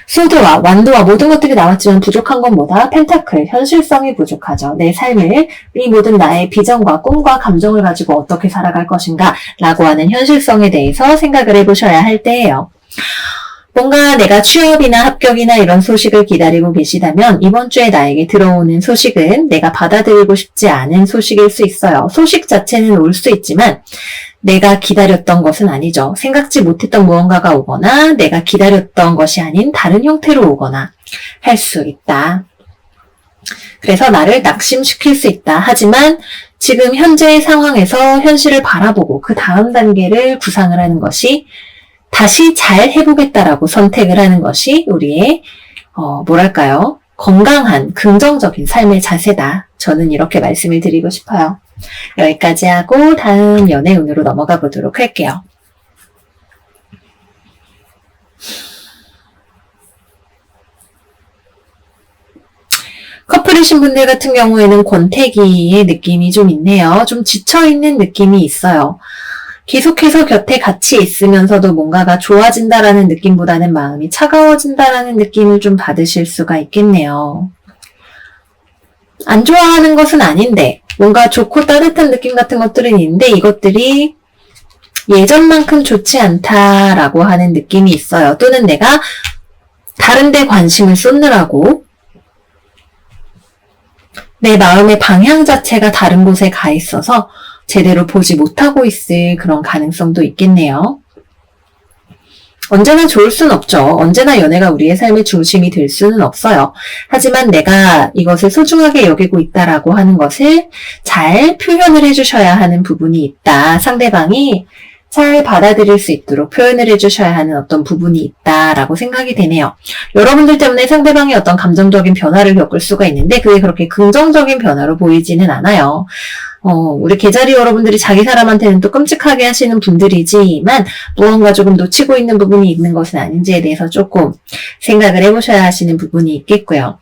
소드와 완도와 모든 것들이 나왔지만 부족한 건 뭐다? 펜타클, 현실성이 부족하죠. 내 삶을 이 모든 나의 비전과 꿈과 감정을 가지고 어떻게 살아갈 것인가 라고 하는 현실성에 대해서 생각을 해보셔야 할 때예요. 뭔가 내가 취업이나 합격이나 이런 소식을 기다리고 계시다면 이번 주에 나에게 들어오는 소식은 내가 받아들이고 싶지 않은 소식일 수 있어요. 소식 자체는 올 수 있지만 내가 기다렸던 것은 아니죠. 생각지 못했던 무언가가 오거나 내가 기다렸던 것이 아닌 다른 형태로 오거나 할 수 있다. 그래서 나를 낙심시킬 수 있다. 하지만 지금 현재의 상황에서 현실을 바라보고 그 다음 단계를 구상을 하는 것이, 다시 잘 해보겠다라고 선택을 하는 것이 우리의 건강한 긍정적인 삶의 자세다. 저는 이렇게 말씀을 드리고 싶어요. 여기까지 하고 다음 연애운으로 넘어가 보도록 할게요. 커플이신 분들 같은 경우에는 권태기의 느낌이 좀 있네요. 좀 지쳐있는 느낌이 있어요. 계속해서 곁에 같이 있으면서도 뭔가가 좋아진다라는 느낌보다는 마음이 차가워진다라는 느낌을 좀 받으실 수가 있겠네요. 안 좋아하는 것은 아닌데 뭔가 좋고 따뜻한 느낌 같은 것들은 있는데 이것들이 예전만큼 좋지 않다라고 하는 느낌이 있어요. 또는 내가 다른 데 관심을 쏟느라고 내 마음의 방향 자체가 다른 곳에 가 있어서 제대로 보지 못하고 있을 그런 가능성도 있겠네요. 언제나 좋을 순 없죠. 언제나 연애가 우리의 삶의 중심이 될 수는 없어요. 하지만 내가 이것을 소중하게 여기고 있다라고 하는 것을 잘 표현을 해주셔야 하는 부분이 있다. 상대방이 잘 받아들일 수 있도록 표현을 해주셔야 하는 어떤 부분이 있다라고 생각이 되네요. 여러분들 때문에 상대방이 어떤 감정적인 변화를 겪을 수가 있는데 그게 그렇게 긍정적인 변화로 보이지는 않아요. 우리 개자리 여러분들이 자기 사람한테는 또 끔찍하게 하시는 분들이지만 무언가 조금 놓치고 있는 부분이 있는 것은 아닌지에 대해서 조금 생각을 해보셔야 하시는 부분이 있겠고요.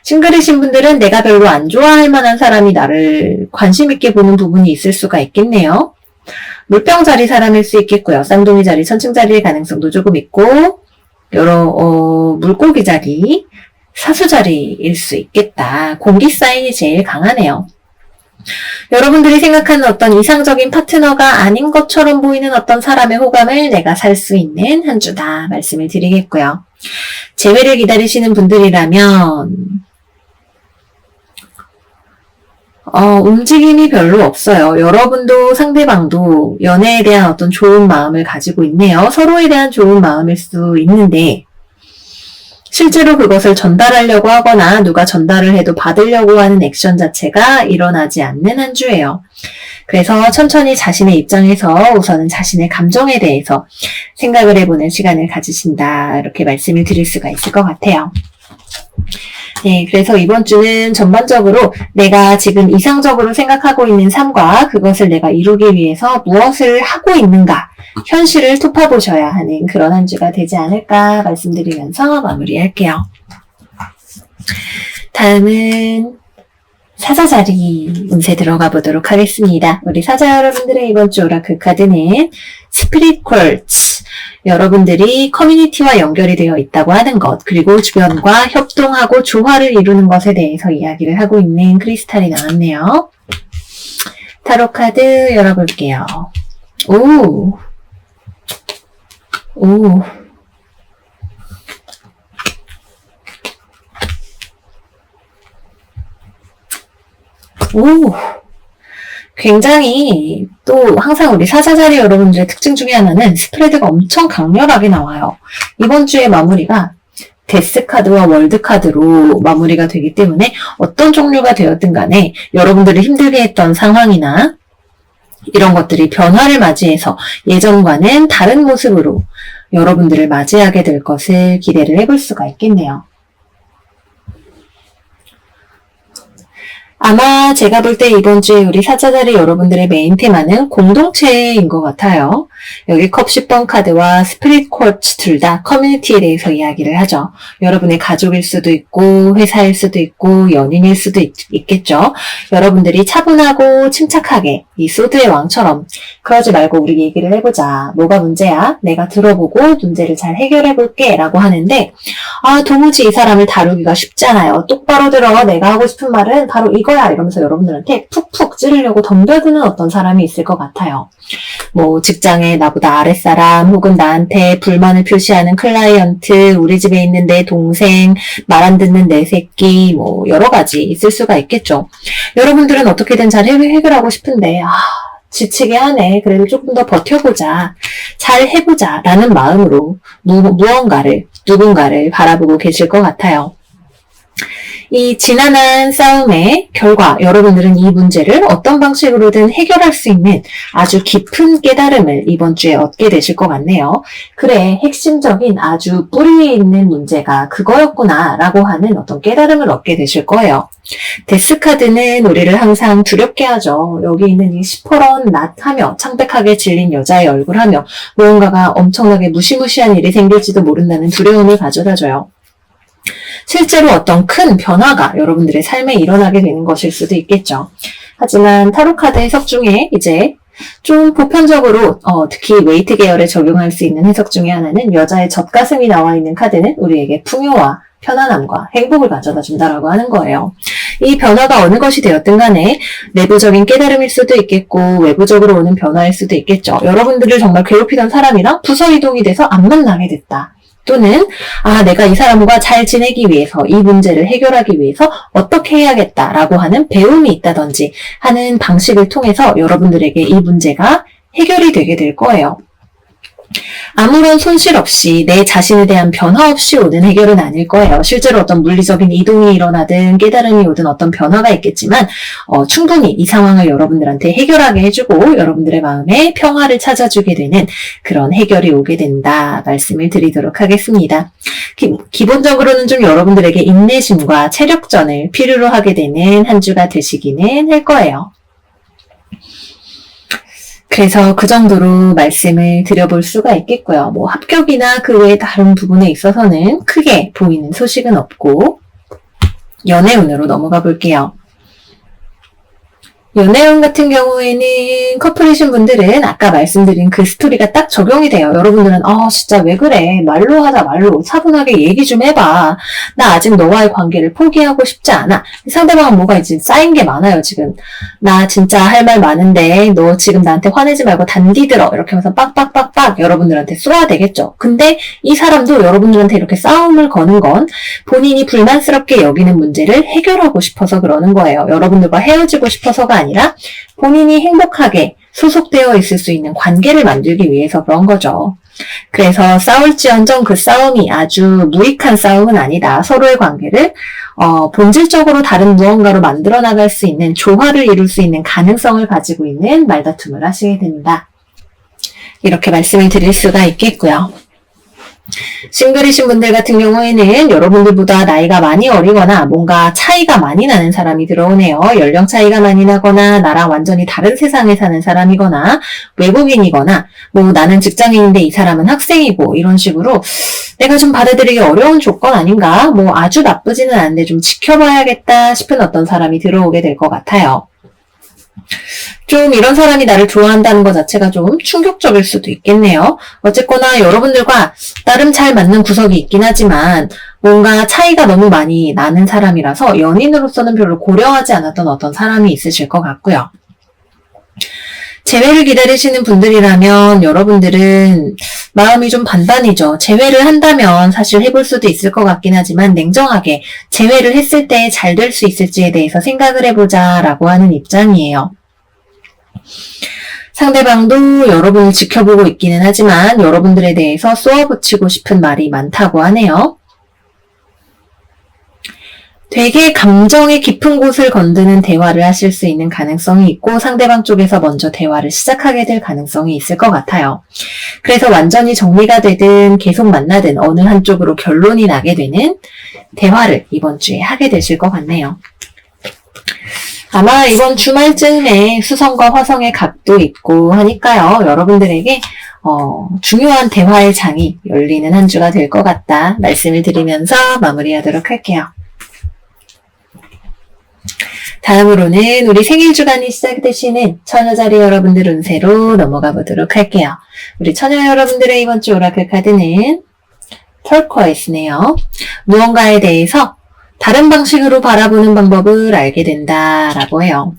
싱글이신 분들은 내가 별로 안 좋아할 만한 사람이 나를 관심 있게 보는 부분이 있을 수가 있겠네요. 물병자리 사람일 수 있겠고요. 쌍둥이 자리, 천칭 자리의 가능성도 조금 있고 물고기 자리, 사수 자리일 수 있겠다. 공기 사인이 제일 강하네요. 여러분들이 생각하는 어떤 이상적인 파트너가 아닌 것처럼 보이는 어떤 사람의 호감을 내가 살 수 있는 한 주다 말씀을 드리겠고요. 재회를 기다리시는 분들이라면 움직임이 별로 없어요. 여러분도 상대방도 연애에 대한 어떤 좋은 마음을 가지고 있네요. 서로에 대한 좋은 마음일 수 있는데 실제로 그것을 전달하려고 하거나 누가 전달을 해도 받으려고 하는 액션 자체가 일어나지 않는 한 주예요. 그래서 천천히 자신의 입장에서 우선은 자신의 감정에 대해서 생각을 해보는 시간을 가지신다. 이렇게 말씀을 드릴 수가 있을 것 같아요. 네, 그래서 이번 주는 전반적으로 내가 지금 이상적으로 생각하고 있는 삶과 그것을 내가 이루기 위해서 무엇을 하고 있는가, 현실을 톱어보셔야 하는 그런 한 주가 되지 않을까 말씀드리면서 마무리할게요. 다음은 사자자리 운세 들어가 보도록 하겠습니다. 우리 사자 여러분들의 이번 주 오라클 카드는 스피릿 쿼츠, 여러분들이 커뮤니티와 연결이 되어 있다고 하는 것, 그리고 주변과 협동하고 조화를 이루는 것에 대해서 이야기를 하고 있는 크리스탈이 나왔네요. 타로 카드 열어볼게요. 오, 굉장히 또 항상 우리 사자자리 여러분들의 특징 중에 하나는 스프레드가 엄청 강렬하게 나와요. 이번 주의 마무리가 데스카드와 월드카드로 마무리가 되기 때문에 어떤 종류가 되었든 간에 여러분들이 힘들게 했던 상황이나 이런 것들이 변화를 맞이해서 예전과는 다른 모습으로 여러분들을 맞이하게 될 것을 기대를 해볼 수가 있겠네요. 아마 제가 볼 때 이번 주에 우리 사자자리 여러분들의 메인 테마는 공동체인 것 같아요. 여기 컵 10번 카드와 스피릿 쿼츠 둘 다 커뮤니티에 대해서 이야기를 하죠. 여러분의 가족일 수도 있고 회사일 수도 있고 연인일 수도 있겠죠. 여러분들이 차분하고 침착하게 이 소드의 왕처럼 그러지 말고 우리 얘기를 해보자. 뭐가 문제야? 내가 들어보고 문제를 잘 해결해볼게 라고 하는데 도무지 이 사람을 다루기가 쉽지 않아요. 똑바로 들어. 내가 하고 싶은 말은 바로 이거야 이러면서 여러분들한테 푹푹 찌르려고 덤벼드는 어떤 사람이 있을 것 같아요. 뭐 직장에 나보다 아랫사람 혹은 나한테 불만을 표시하는 클라이언트, 우리 집에 있는 내 동생, 말 안 듣는 내 새끼, 뭐 여러 가지 있을 수가 있겠죠. 여러분들은 어떻게든 잘 해결하고 싶은데 지치게 하네. 그래도 조금 더 버텨보자. 잘 해보자 라는 마음으로 누군가를 바라보고 계실 것 같아요. 이 지난한 싸움의 결과 여러분들은 이 문제를 어떤 방식으로든 해결할 수 있는 아주 깊은 깨달음을 이번 주에 얻게 되실 것 같네요. 그래, 핵심적인 아주 뿌리에 있는 문제가 그거였구나 라고 하는 어떤 깨달음을 얻게 되실 거예요. 데스카드는 우리를 항상 두렵게 하죠. 여기 있는 이 시퍼런 낫하며 창백하게 질린 여자의 얼굴하며 무언가가 엄청나게 무시무시한 일이 생길지도 모른다는 두려움을 가져다줘요. 실제로 어떤 큰 변화가 여러분들의 삶에 일어나게 되는 것일 수도 있겠죠. 하지만 타로카드 해석 중에 이제 좀 보편적으로 특히 웨이트 계열에 적용할 수 있는 해석 중에 하나는 여자의 젖가슴이 나와 있는 카드는 우리에게 풍요와 편안함과 행복을 가져다 준다라고 하는 거예요. 이 변화가 어느 것이 되었든 간에 내부적인 깨달음일 수도 있겠고 외부적으로 오는 변화일 수도 있겠죠. 여러분들을 정말 괴롭히던 사람이랑 부서 이동이 돼서 안 만나게 됐다. 또는 내가 이 사람과 잘 지내기 위해서 이 문제를 해결하기 위해서 어떻게 해야겠다라고 하는 배움이 있다든지 하는 방식을 통해서 여러분들에게 이 문제가 해결이 되게 될 거예요. 아무런 손실 없이 내 자신에 대한 변화 없이 오는 해결은 아닐 거예요. 실제로 어떤 물리적인 이동이 일어나든 깨달음이 오든 어떤 변화가 있겠지만 충분히 이 상황을 여러분들한테 해결하게 해주고 여러분들의 마음에 평화를 찾아주게 되는 그런 해결이 오게 된다 말씀을 드리도록 하겠습니다. 기본적으로는 좀 여러분들에게 인내심과 체력전을 필요로 하게 되는 한 주가 되시기는 할 거예요. 그래서 그 정도로 말씀을 드려볼 수가 있겠고요. 뭐 합격이나 그 외에 다른 부분에 있어서는 크게 보이는 소식은 없고 연애운으로 넘어가 볼게요. 연애운 같은 경우에는 커플이신 분들은 아까 말씀드린 그 스토리가 딱 적용이 돼요. 여러분들은 진짜 왜 그래? 말로 하자 말로. 차분하게 얘기 좀 해봐. 나 아직 너와의 관계를 포기하고 싶지 않아. 상대방은 뭐가 이제 쌓인 게 많아요 지금. 나 진짜 할 말 많은데 너 지금 나한테 화내지 말고 단디 들어. 이렇게 하면서 빡빡빡빡 여러분들한테 쏘아야 되겠죠. 근데 이 사람도 여러분들한테 이렇게 싸움을 거는 건 본인이 불만스럽게 여기는 문제를 해결하고 싶어서 그러는 거예요. 여러분들과 헤어지고 싶어서가 아니라 본인이 행복하게 소속되어 있을 수 있는 관계를 만들기 위해서 그런 거죠. 그래서 싸울지언정 그 싸움이 아주 무익한 싸움은 아니다. 서로의 관계를 본질적으로 다른 무언가로 만들어 나갈 수 있는 조화를 이룰 수 있는 가능성을 가지고 있는 말다툼을 하시게 됩니다. 이렇게 말씀을 드릴 수가 있겠고요. 싱글이신 분들 같은 경우에는 여러분들보다 나이가 많이 어리거나 뭔가 차이가 많이 나는 사람이 들어오네요. 연령 차이가 많이 나거나 나랑 완전히 다른 세상에 사는 사람이거나 외국인이거나 뭐 나는 직장인인데 이 사람은 학생이고 이런 식으로 내가 좀 받아들이기 어려운 조건 아닌가? 뭐 아주 나쁘지는 않은데 좀 지켜봐야겠다 싶은 어떤 사람이 들어오게 될 것 같아요. 좀 이런 사람이 나를 좋아한다는 것 자체가 좀 충격적일 수도 있겠네요. 어쨌거나 여러분들과 나름 잘 맞는 구석이 있긴 하지만 뭔가 차이가 너무 많이 나는 사람이라서 연인으로서는 별로 고려하지 않았던 어떤 사람이 있으실 것 같고요. 재회를 기다리시는 분들이라면 여러분들은 마음이 좀 반반이죠. 재회를 한다면 사실 해볼 수도 있을 것 같긴 하지만 냉정하게 재회를 했을 때 잘 될 수 있을지에 대해서 생각을 해보자 라고 하는 입장이에요. 상대방도 여러분을 지켜보고 있기는 하지만 여러분들에 대해서 쏘아붙이고 싶은 말이 많다고 하네요. 되게 감정의 깊은 곳을 건드는 대화를 하실 수 있는 가능성이 있고 상대방 쪽에서 먼저 대화를 시작하게 될 가능성이 있을 것 같아요. 그래서 완전히 정리가 되든 계속 만나든 어느 한쪽으로 결론이 나게 되는 대화를 이번 주에 하게 되실 것 같네요. 아마 이번 주말쯤에 수성과 화성의 갑도 있고 하니까요. 여러분들에게 중요한 대화의 장이 열리는 한 주가 될 것 같다 말씀을 드리면서 마무리하도록 할게요. 다음으로는 우리 생일 주간이 시작되시는 처녀자리 여러분들 운세로 넘어가 보도록 할게요. 우리 처녀 여러분들의 이번 주 오라클 카드는 터코이스네요. 무언가에 대해서 다른 방식으로 바라보는 방법을 알게 된다라고 해요.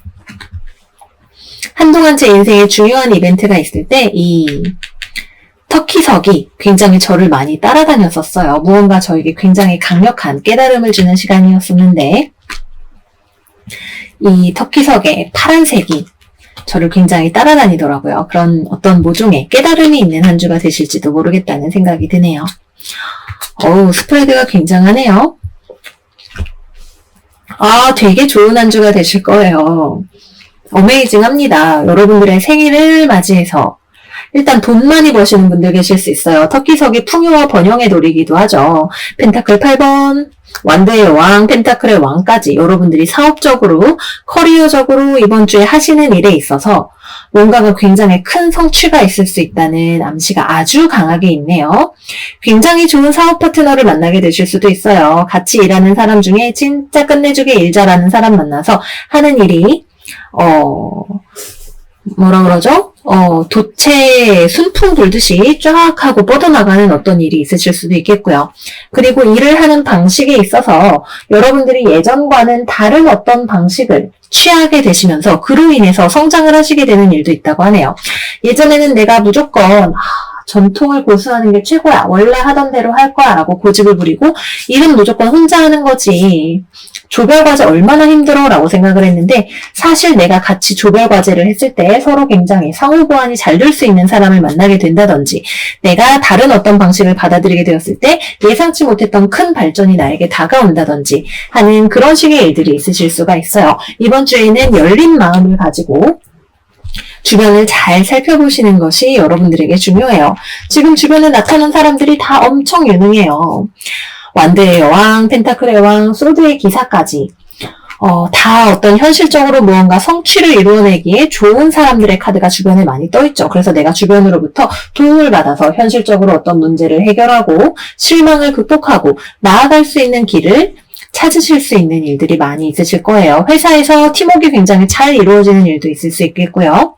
한동안 제 인생에 중요한 이벤트가 있을 때 이 터키석이 굉장히 저를 많이 따라다녔었어요. 무언가 저에게 굉장히 강력한 깨달음을 주는 시간이었었는데 이 터키석의 파란색이 저를 굉장히 따라다니더라고요. 그런 어떤 모종의 깨달음이 있는 한 주가 되실지도 모르겠다는 생각이 드네요. 스프레드가 굉장하네요. 되게 좋은 한 주가 되실 거예요. 어메이징합니다. 여러분들의 생일을 맞이해서 일단 돈 많이 버시는 분들 계실 수 있어요. 터키석이 풍요와 번영의 돌이기도 하죠. 펜타클 8번, 완드의 왕, 펜타클의 왕까지 여러분들이 사업적으로, 커리어적으로 이번 주에 하시는 일에 있어서 뭔가가 굉장히 큰 성취가 있을 수 있다는 암시가 아주 강하게 있네요. 굉장히 좋은 사업 파트너를 만나게 되실 수도 있어요. 같이 일하는 사람 중에 진짜 끝내주게 일 잘하는 사람 만나서 하는 일이 뭐라 그러죠? 돛에 순풍 돌듯이 쫙 하고 뻗어나가는 어떤 일이 있으실 수도 있겠고요. 그리고 일을 하는 방식에 있어서 여러분들이 예전과는 다른 어떤 방식을 취하게 되시면서 그로 인해서 성장을 하시게 되는 일도 있다고 하네요. 예전에는 내가 무조건 전통을 고수하는 게 최고야. 원래 하던 대로 할 거야. 라고 고집을 부리고 일은 무조건 혼자 하는 거지. 조별과제 얼마나 힘들어 라고 생각을 했는데 사실 내가 같이 조별과제를 했을 때 서로 굉장히 상호보완이 잘 될 수 있는 사람을 만나게 된다든지 내가 다른 어떤 방식을 받아들이게 되었을 때 예상치 못했던 큰 발전이 나에게 다가온다든지 하는 그런 식의 일들이 있으실 수가 있어요. 이번 주에는 열린 마음을 가지고 주변을 잘 살펴보시는 것이 여러분들에게 중요해요. 지금 주변에 나타난 사람들이 다 엄청 유능해요. 완드의 여왕, 펜타클의 왕, 소드의 기사까지 다 어떤 현실적으로 무언가 성취를 이루어내기에 좋은 사람들의 카드가 주변에 많이 떠있죠. 그래서 내가 주변으로부터 도움을 받아서 현실적으로 어떤 문제를 해결하고 실망을 극복하고 나아갈 수 있는 길을 찾으실 수 있는 일들이 많이 있으실 거예요. 회사에서 팀워크가 굉장히 잘 이루어지는 일도 있을 수 있겠고요.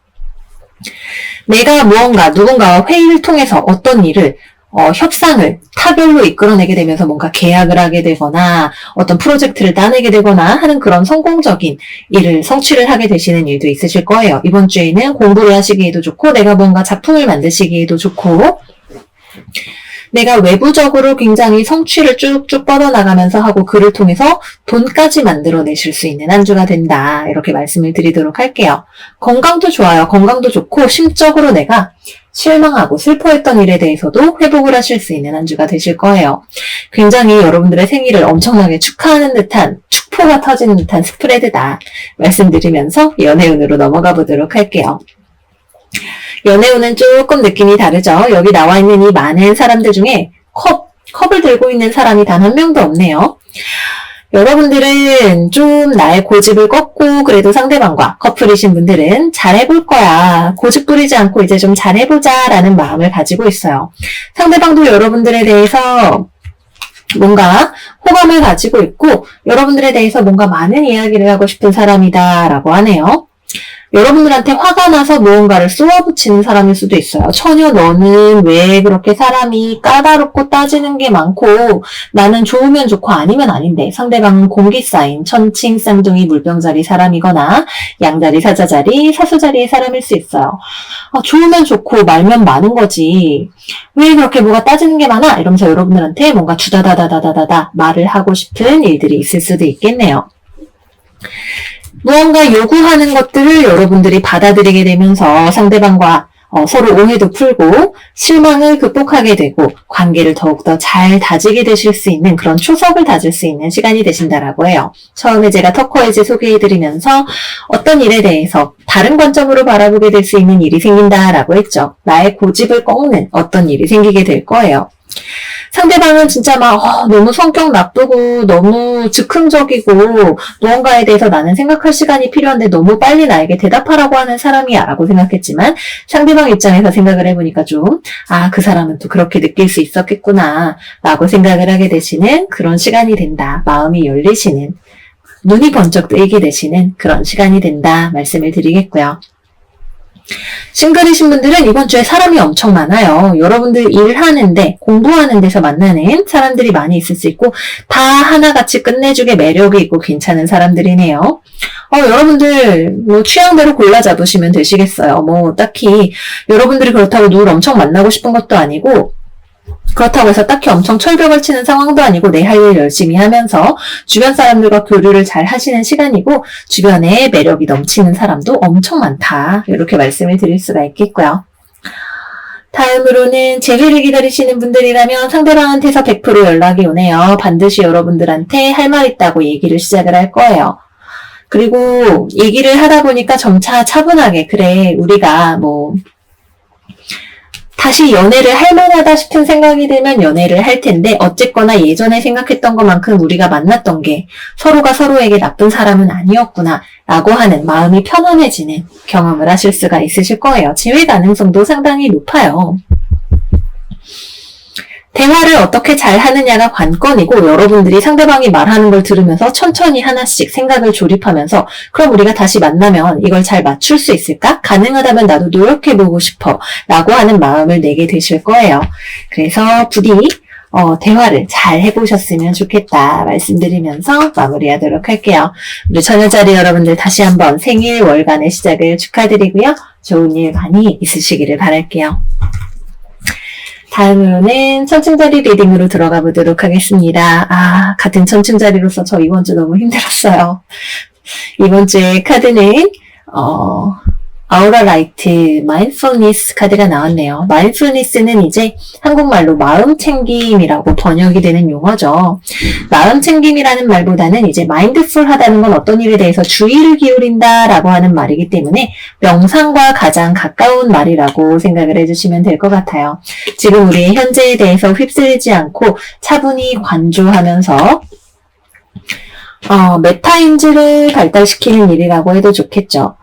내가 누군가와 회의를 통해서 어떤 일을 협상을 타결로 이끌어내게 되면서 뭔가 계약을 하게 되거나 어떤 프로젝트를 따내게 되거나 하는 그런 성공적인 일을 성취를 하게 되시는 일도 있으실 거예요. 이번 주에는 공부를 하시기에도 좋고 내가 뭔가 작품을 만드시기에도 좋고 내가 외부적으로 굉장히 성취를 쭉쭉 뻗어나가면서 하고 그를 통해서 돈까지 만들어내실 수 있는 한 주가 된다. 이렇게 말씀을 드리도록 할게요. 건강도 좋아요. 건강도 좋고 심적으로 내가 실망하고 슬퍼했던 일에 대해서도 회복을 하실 수 있는 한 주가 되실 거예요. 굉장히 여러분들의 생일을 엄청나게 축하하는 듯한 축포가 터지는 듯한 스프레드다. 말씀드리면서 연애운으로 넘어가 보도록 할게요. 연애운은 조금 느낌이 다르죠. 여기 나와 있는 이 많은 사람들 중에 컵을 들고 있는 사람이 단 한 명도 없네요. 여러분들은 좀 나의 고집을 꺾고 그래도 상대방과 커플이신 분들은 잘해볼 거야. 고집 부리지 않고 이제 좀 잘해보자 라는 마음을 가지고 있어요. 상대방도 여러분들에 대해서 뭔가 호감을 가지고 있고 여러분들에 대해서 뭔가 많은 이야기를 하고 싶은 사람이다 라고 하네요. 여러분들한테 화가 나서 무언가를 쏘아붙이는 사람일 수도 있어요. 처녀 너는 왜 그렇게 사람이 까다롭고 따지는 게 많고 나는 좋으면 좋고 아니면 아닌데 상대방은 공기 쌓인 천칭 쌍둥이 물병자리 사람이거나 양자리 사자자리 사수자리의 사람일 수 있어요. 좋으면 좋고 말면 많은 거지. 왜 그렇게 뭐가 따지는 게 많아? 이러면서 여러분들한테 뭔가 두다다다다다다 말을 하고 싶은 일들이 있을 수도 있겠네요. 무언가 요구하는 것들을 여러분들이 받아들이게 되면서 상대방과 서로 오해도 풀고 실망을 극복하게 되고 관계를 더욱더 잘 다지게 되실 수 있는 그런 초석을 다질 수 있는 시간이 되신다라고 해요. 처음에 제가 터코에즈 소개해드리면서 어떤 일에 대해서 다른 관점으로 바라보게 될 수 있는 일이 생긴다라고 했죠. 나의 고집을 꺾는 어떤 일이 생기게 될 거예요. 상대방은 진짜 막 너무 성격 나쁘고 너무 즉흥적이고 무언가에 대해서 나는 생각할 시간이 필요한데 너무 빨리 나에게 대답하라고 하는 사람이야 라고 생각했지만 상대방 입장에서 생각을 해보니까 좀 그 사람은 또 그렇게 느낄 수 있었겠구나 라고 생각을 하게 되시는 그런 시간이 된다. 마음이 열리시는 눈이 번쩍 뜨이게 되시는 그런 시간이 된다 말씀을 드리겠고요. 싱글이신 분들은 이번 주에 사람이 엄청 많아요. 여러분들 일하는데 공부하는 데서 만나는 사람들이 많이 있을 수 있고 다 하나같이 끝내주게 매력이 있고 괜찮은 사람들이네요. 여러분들 뭐 취향대로 골라 잡으시면 되시겠어요. 뭐 딱히 여러분들이 그렇다고 누굴 엄청 만나고 싶은 것도 아니고 그렇다고 해서 딱히 엄청 철벽을 치는 상황도 아니고 내 할 일 열심히 하면서 주변 사람들과 교류를 잘 하시는 시간이고 주변에 매력이 넘치는 사람도 엄청 많다. 이렇게 말씀을 드릴 수가 있겠고요. 다음으로는 재회를 기다리시는 분들이라면 상대방한테서 100% 연락이 오네요. 반드시 여러분들한테 할 말 있다고 얘기를 시작을 할 거예요. 그리고 얘기를 하다 보니까 점차 차분하게 그래 우리가 뭐 다시 연애를 할 만하다 싶은 생각이 들면 연애를 할 텐데 어쨌거나 예전에 생각했던 것만큼 우리가 만났던 게 서로가 서로에게 나쁜 사람은 아니었구나 라고 하는 마음이 편안해지는 경험을 하실 수가 있으실 거예요. 재회 가능성도 상당히 높아요. 대화를 어떻게 잘 하느냐가 관건이고 여러분들이 상대방이 말하는 걸 들으면서 천천히 하나씩 생각을 조립하면서 그럼 우리가 다시 만나면 이걸 잘 맞출 수 있을까? 가능하다면 나도 노력해보고 싶어 라고 하는 마음을 내게 되실 거예요. 그래서 부디 대화를 잘 해보셨으면 좋겠다 말씀드리면서 마무리하도록 할게요. 우리 처녀자리 여러분들 다시 한번 생일 월간의 시작을 축하드리고요. 좋은 일 많이 있으시기를 바랄게요. 다음으로는 천칭자리 리딩으로 들어가 보도록 하겠습니다. 같은 천칭자리로서 저 이번 주 너무 힘들었어요. 이번 주에 카드는 아우라 라이트 마인드풀니스 카드가 나왔네요. 마인드풀니스는 이제 한국말로 마음 챙김이라고 번역이 되는 용어죠. 마음 챙김이라는 말보다는 이제 마인드풀하다는 건 어떤 일에 대해서 주의를 기울인다라고 하는 말이기 때문에 명상과 가장 가까운 말이라고 생각을 해주시면 될 것 같아요. 지금 우리의 현재에 대해서 휩쓸리지 않고 차분히 관조하면서 메타인지를 발달시키는 일이라고 해도 좋겠죠.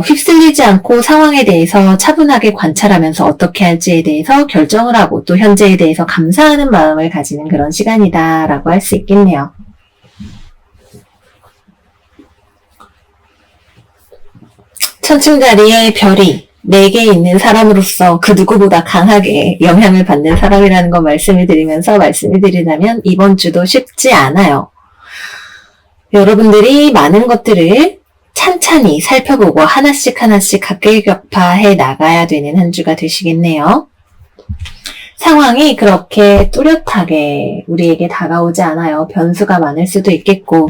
휩쓸리지 않고 상황에 대해서 차분하게 관찰하면서 어떻게 할지에 대해서 결정을 하고 또 현재에 대해서 감사하는 마음을 가지는 그런 시간이다라고 할 수 있겠네요. 천칭자리의 별이 4개 있는 사람으로서 그 누구보다 강하게 영향을 받는 사람이라는 거 말씀을 드리면서 말씀을 드리자면 이번 주도 쉽지 않아요. 여러분들이 많은 것들을 찬찬히 살펴보고 하나씩 각계격파해 나가야 되는 한 주가 되시겠네요. 상황이 그렇게 뚜렷하게 우리에게 다가오지 않아요. 변수가 많을 수도 있겠고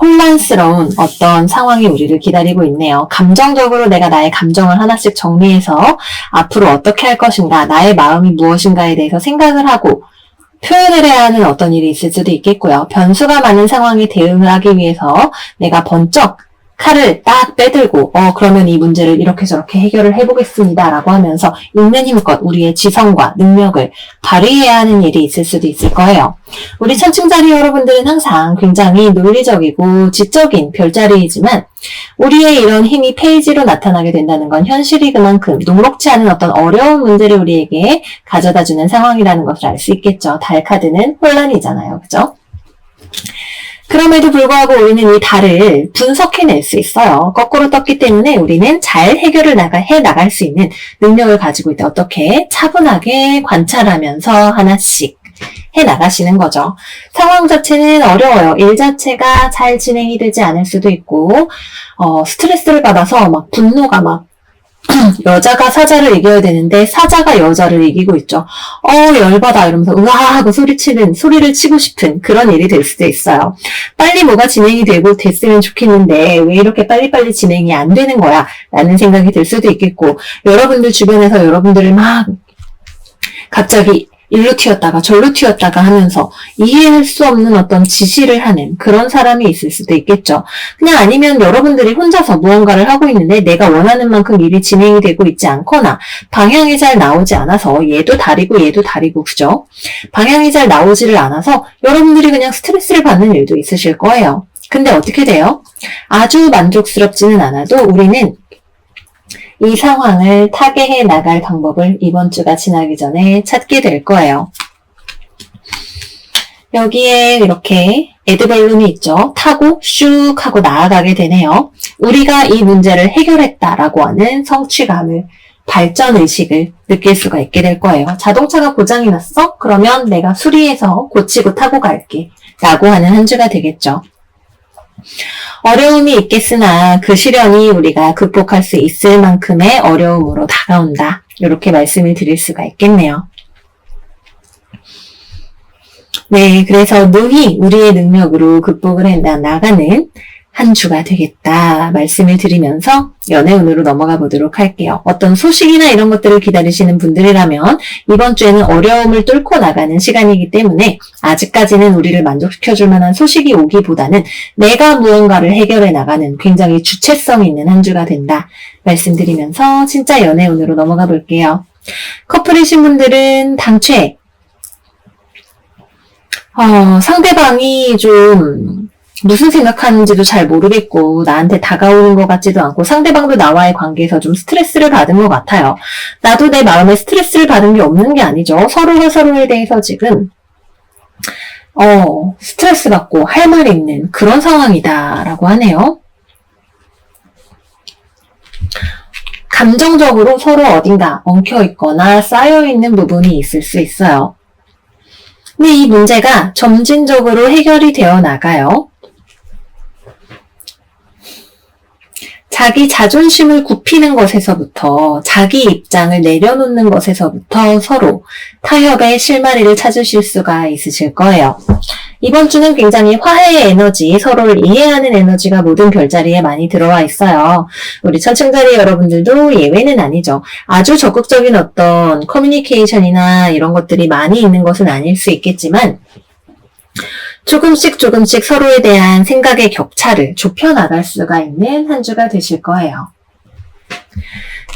혼란스러운 어떤 상황이 우리를 기다리고 있네요. 감정적으로 내가 나의 감정을 하나씩 정리해서 앞으로 어떻게 할 것인가, 나의 마음이 무엇인가에 대해서 생각을 하고 표현을 해야 하는 어떤 일이 있을 수도 있겠고요. 변수가 많은 상황에 대응을 하기 위해서 내가 번쩍 칼을 딱 빼들고 그러면 이 문제를 이렇게 저렇게 해결을 해보겠습니다 라고 하면서 있는 힘껏 우리의 지성과 능력을 발휘해야 하는 일이 있을 수도 있을 거예요. 우리 천칭자리 여러분들은 항상 굉장히 논리적이고 지적인 별자리이지만 우리의 이런 힘이 페이지로 나타나게 된다는 건 현실이 그만큼 녹록지 않은 어떤 어려운 문제를 우리에게 가져다주는 상황이라는 것을 알 수 있겠죠. 달 카드는 혼란이잖아요. 그죠? 그럼에도 불구하고 우리는 이 달을 분석해낼 수 있어요. 거꾸로 떴기 때문에 우리는 잘 해결을 해나갈 수 있는 능력을 가지고 있다. 어떻게? 차분하게 관찰하면서 하나씩 해나가시는 거죠. 상황 자체는 어려워요. 일 자체가 잘 진행이 되지 않을 수도 있고 스트레스를 받아서 막 분노가 막 여자가 사자를 이겨야 되는데 사자가 여자를 이기고 있죠. 열받아 이러면서 으아 하고 소리를 치고 싶은 그런 일이 될 수도 있어요. 빨리 뭐가 진행이 되고 됐으면 좋겠는데 왜 이렇게 빨리빨리 진행이 안 되는 거야? 라는 생각이 들 수도 있겠고 여러분들 주변에서 여러분들을 막 갑자기 일로 튀었다가 절로 튀었다가 하면서 이해할 수 없는 어떤 지시를 하는 그런 사람이 있을 수도 있겠죠. 그냥 아니면 여러분들이 혼자서 무언가를 하고 있는데 내가 원하는 만큼 일이 진행이 되고 있지 않거나 방향이 잘 나오지 않아서 얘도 다리고 그죠? 방향이 잘 나오지를 않아서 여러분들이 그냥 스트레스를 받는 일도 있으실 거예요. 근데 어떻게 돼요? 아주 만족스럽지는 않아도 우리는 이 상황을 타개해 나갈 방법을 이번 주가 지나기 전에 찾게 될 거예요. 여기에 이렇게 에드벌룬이 있죠. 타고 슉 하고 나아가게 되네요. 우리가 이 문제를 해결했다라고 하는 성취감을 발전의식을 느낄 수가 있게 될 거예요. 자동차가 고장이 났어? 그러면 내가 수리해서 고치고 타고 갈게 라고 하는 한 주가 되겠죠. 어려움이 있겠으나 그 시련이 우리가 극복할 수 있을 만큼의 어려움으로 다가온다. 이렇게 말씀을 드릴 수가 있겠네요. 네, 그래서 능히 우리의 능력으로 극복을 해 나가는 한 주가 되겠다 말씀을 드리면서 연애운으로 넘어가 보도록 할게요. 어떤 소식이나 이런 것들을 기다리시는 분들이라면 이번 주에는 어려움을 뚫고 나가는 시간이기 때문에 아직까지는 우리를 만족시켜줄 만한 소식이 오기보다는 내가 무언가를 해결해 나가는 굉장히 주체성 있는 한 주가 된다 말씀드리면서 진짜 연애운으로 넘어가 볼게요. 커플이신 분들은 당최 상대방이 좀 무슨 생각하는지도 잘 모르겠고 나한테 다가오는 것 같지도 않고 상대방도 나와의 관계에서 좀 스트레스를 받은 것 같아요. 나도 내 마음에 스트레스를 받은 게 없는 게 아니죠. 서로가 서로에 대해서 지금 스트레스 받고 할 말이 있는 그런 상황이다라고 하네요. 감정적으로 서로 어딘가 엉켜있거나 쌓여있는 부분이 있을 수 있어요. 근데 이 문제가 점진적으로 해결이 되어 나가요. 자기 자존심을 굽히는 것에서부터 자기 입장을 내려놓는 것에서부터 서로 타협의 실마리를 찾으실 수가 있으실 거예요. 이번 주는 굉장히 화해의 에너지, 서로를 이해하는 에너지가 모든 별자리에 많이 들어와 있어요. 우리 천칭자리 여러분들도 예외는 아니죠. 아주 적극적인 어떤 커뮤니케이션이나 이런 것들이 많이 있는 것은 아닐 수 있겠지만 조금씩 서로에 대한 생각의 격차를 좁혀나갈 수가 있는 한 주가 되실 거예요.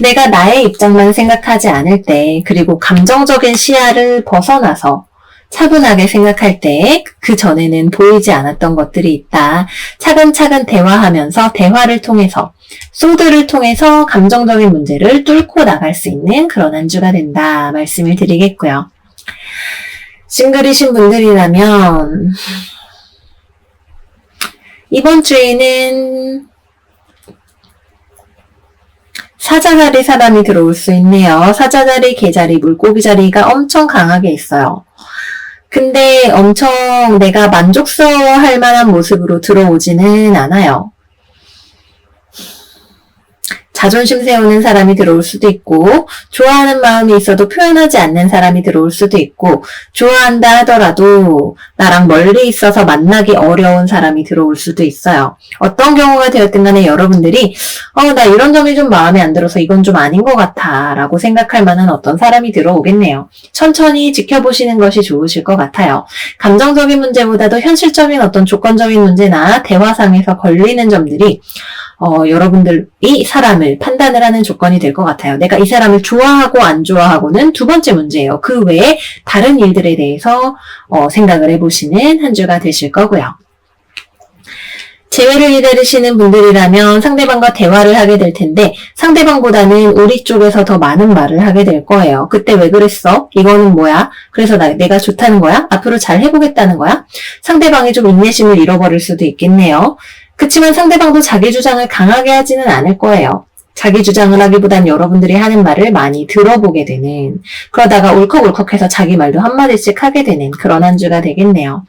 내가 나의 입장만 생각하지 않을 때, 그리고 감정적인 시야를 벗어나서 차분하게 생각할 때, 그 전에는 보이지 않았던 것들이 있다. 차근차근 대화하면서 대화를 통해서, 소드를 통해서 감정적인 문제를 뚫고 나갈 수 있는 그런 한 주가 된다. 말씀을 드리겠고요. 싱글이신 분들이라면 이번 주에는 사자자리 사람이 들어올 수 있네요. 사자자리, 개자리, 물고기 자리가 엄청 강하게 있어요. 근데 엄청 내가 만족스러워할 만한 모습으로 들어오지는 않아요. 자존심 세우는 사람이 들어올 수도 있고, 좋아하는 마음이 있어도 표현하지 않는 사람이 들어올 수도 있고, 좋아한다 하더라도 나랑 멀리 있어서 만나기 어려운 사람이 들어올 수도 있어요. 어떤 경우가 되었든 간에 여러분들이 나 이런 점이 좀 마음에 안 들어서 이건 좀 아닌 것 같아 라고 생각할 만한 어떤 사람이 들어오겠네요. 천천히 지켜보시는 것이 좋으실 것 같아요. 감정적인 문제보다도 현실적인 어떤 조건적인 문제나 대화상에서 걸리는 점들이 여러분들이 사람을 판단을 하는 조건이 될 것 같아요. 내가 이 사람을 좋아하고 안 좋아하고는 두 번째 문제예요. 그 외에 다른 일들에 대해서 생각을 해보시는 한 주가 되실 거고요. 재회를 기다리시는 분들이라면 상대방과 대화를 하게 될 텐데 상대방보다는 우리 쪽에서 더 많은 말을 하게 될 거예요. 그때 왜 그랬어? 이거는 뭐야? 그래서 내가 좋다는 거야? 앞으로 잘 해보겠다는 거야? 상대방이 좀 인내심을 잃어버릴 수도 있겠네요. 그치만 상대방도 자기 주장을 강하게 하지는 않을 거예요. 자기 주장을 하기보단 여러분들이 하는 말을 많이 들어보게 되는, 그러다가 울컥울컥해서 자기 말도 한마디씩 하게 되는 그런 한 주가 되겠네요.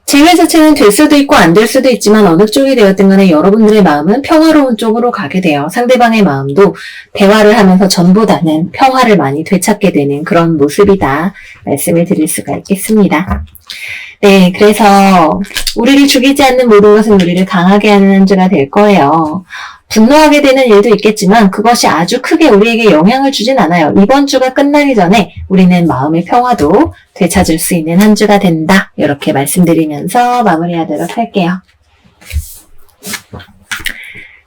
재회 자체는 될 수도 있고 안 될 수도 있지만 어느 쪽이 되었든 간에 여러분들의 마음은 평화로운 쪽으로 가게 돼요. 상대방의 마음도 대화를 하면서 전보다는 평화를 많이 되찾게 되는 그런 모습이다 말씀을 드릴 수가 있겠습니다. 네, 그래서 우리를 죽이지 않는 모든 것은 우리를 강하게 하는 한 주가 될 거예요. 분노하게 되는 일도 있겠지만 그것이 아주 크게 우리에게 영향을 주진 않아요. 이번 주가 끝나기 전에 우리는 마음의 평화도 되찾을 수 있는 한 주가 된다. 이렇게 말씀드리면서 마무리하도록 할게요.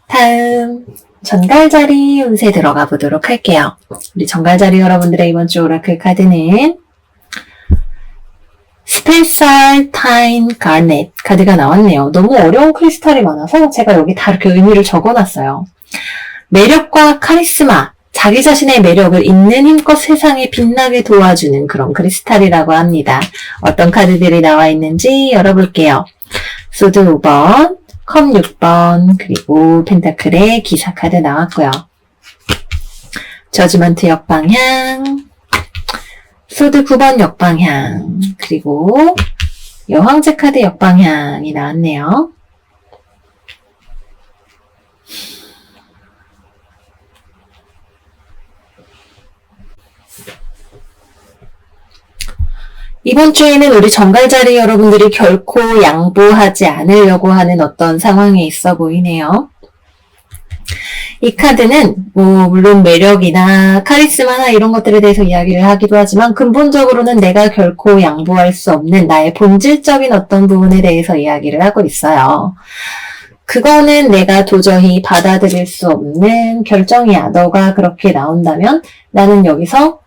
다음 전갈자리 운세 들어가 보도록 할게요. 우리 전갈자리 여러분들의 이번 주 오라클 카드는 스페살타인 가넷 카드가 나왔네요. 너무 어려운 크리스탈이 많아서 제가 여기 다 이렇게 의미를 적어놨어요. 매력과 카리스마, 자기 자신의 매력을 있는 힘껏 세상에 빛나게 도와주는 그런 크리스탈이라고 합니다. 어떤 카드들이 나와 있는지 열어볼게요. 소드 5번, 컵 6번, 그리고 펜타클의 기사 카드 나왔고요. 저지먼트 역방향, 소드 9번 역방향, 그리고 여왕제 카드 역방향이 나왔네요. 이번 주에는 우리 전갈자리 여러분들이 결코 양보하지 않으려고 하는 어떤 상황에 있어 보이네요. 이 카드는 물론 매력이나 카리스마나 이런 것들에 대해서 이야기를 하기도 하지만 근본적으로는 내가 결코 양보할 수 없는 나의 본질적인 어떤 부분에 대해서 이야기를 하고 있어요. 그거는 내가 도저히 받아들일 수 없는 결정이야. 너가 그렇게 나온다면 나는 여기서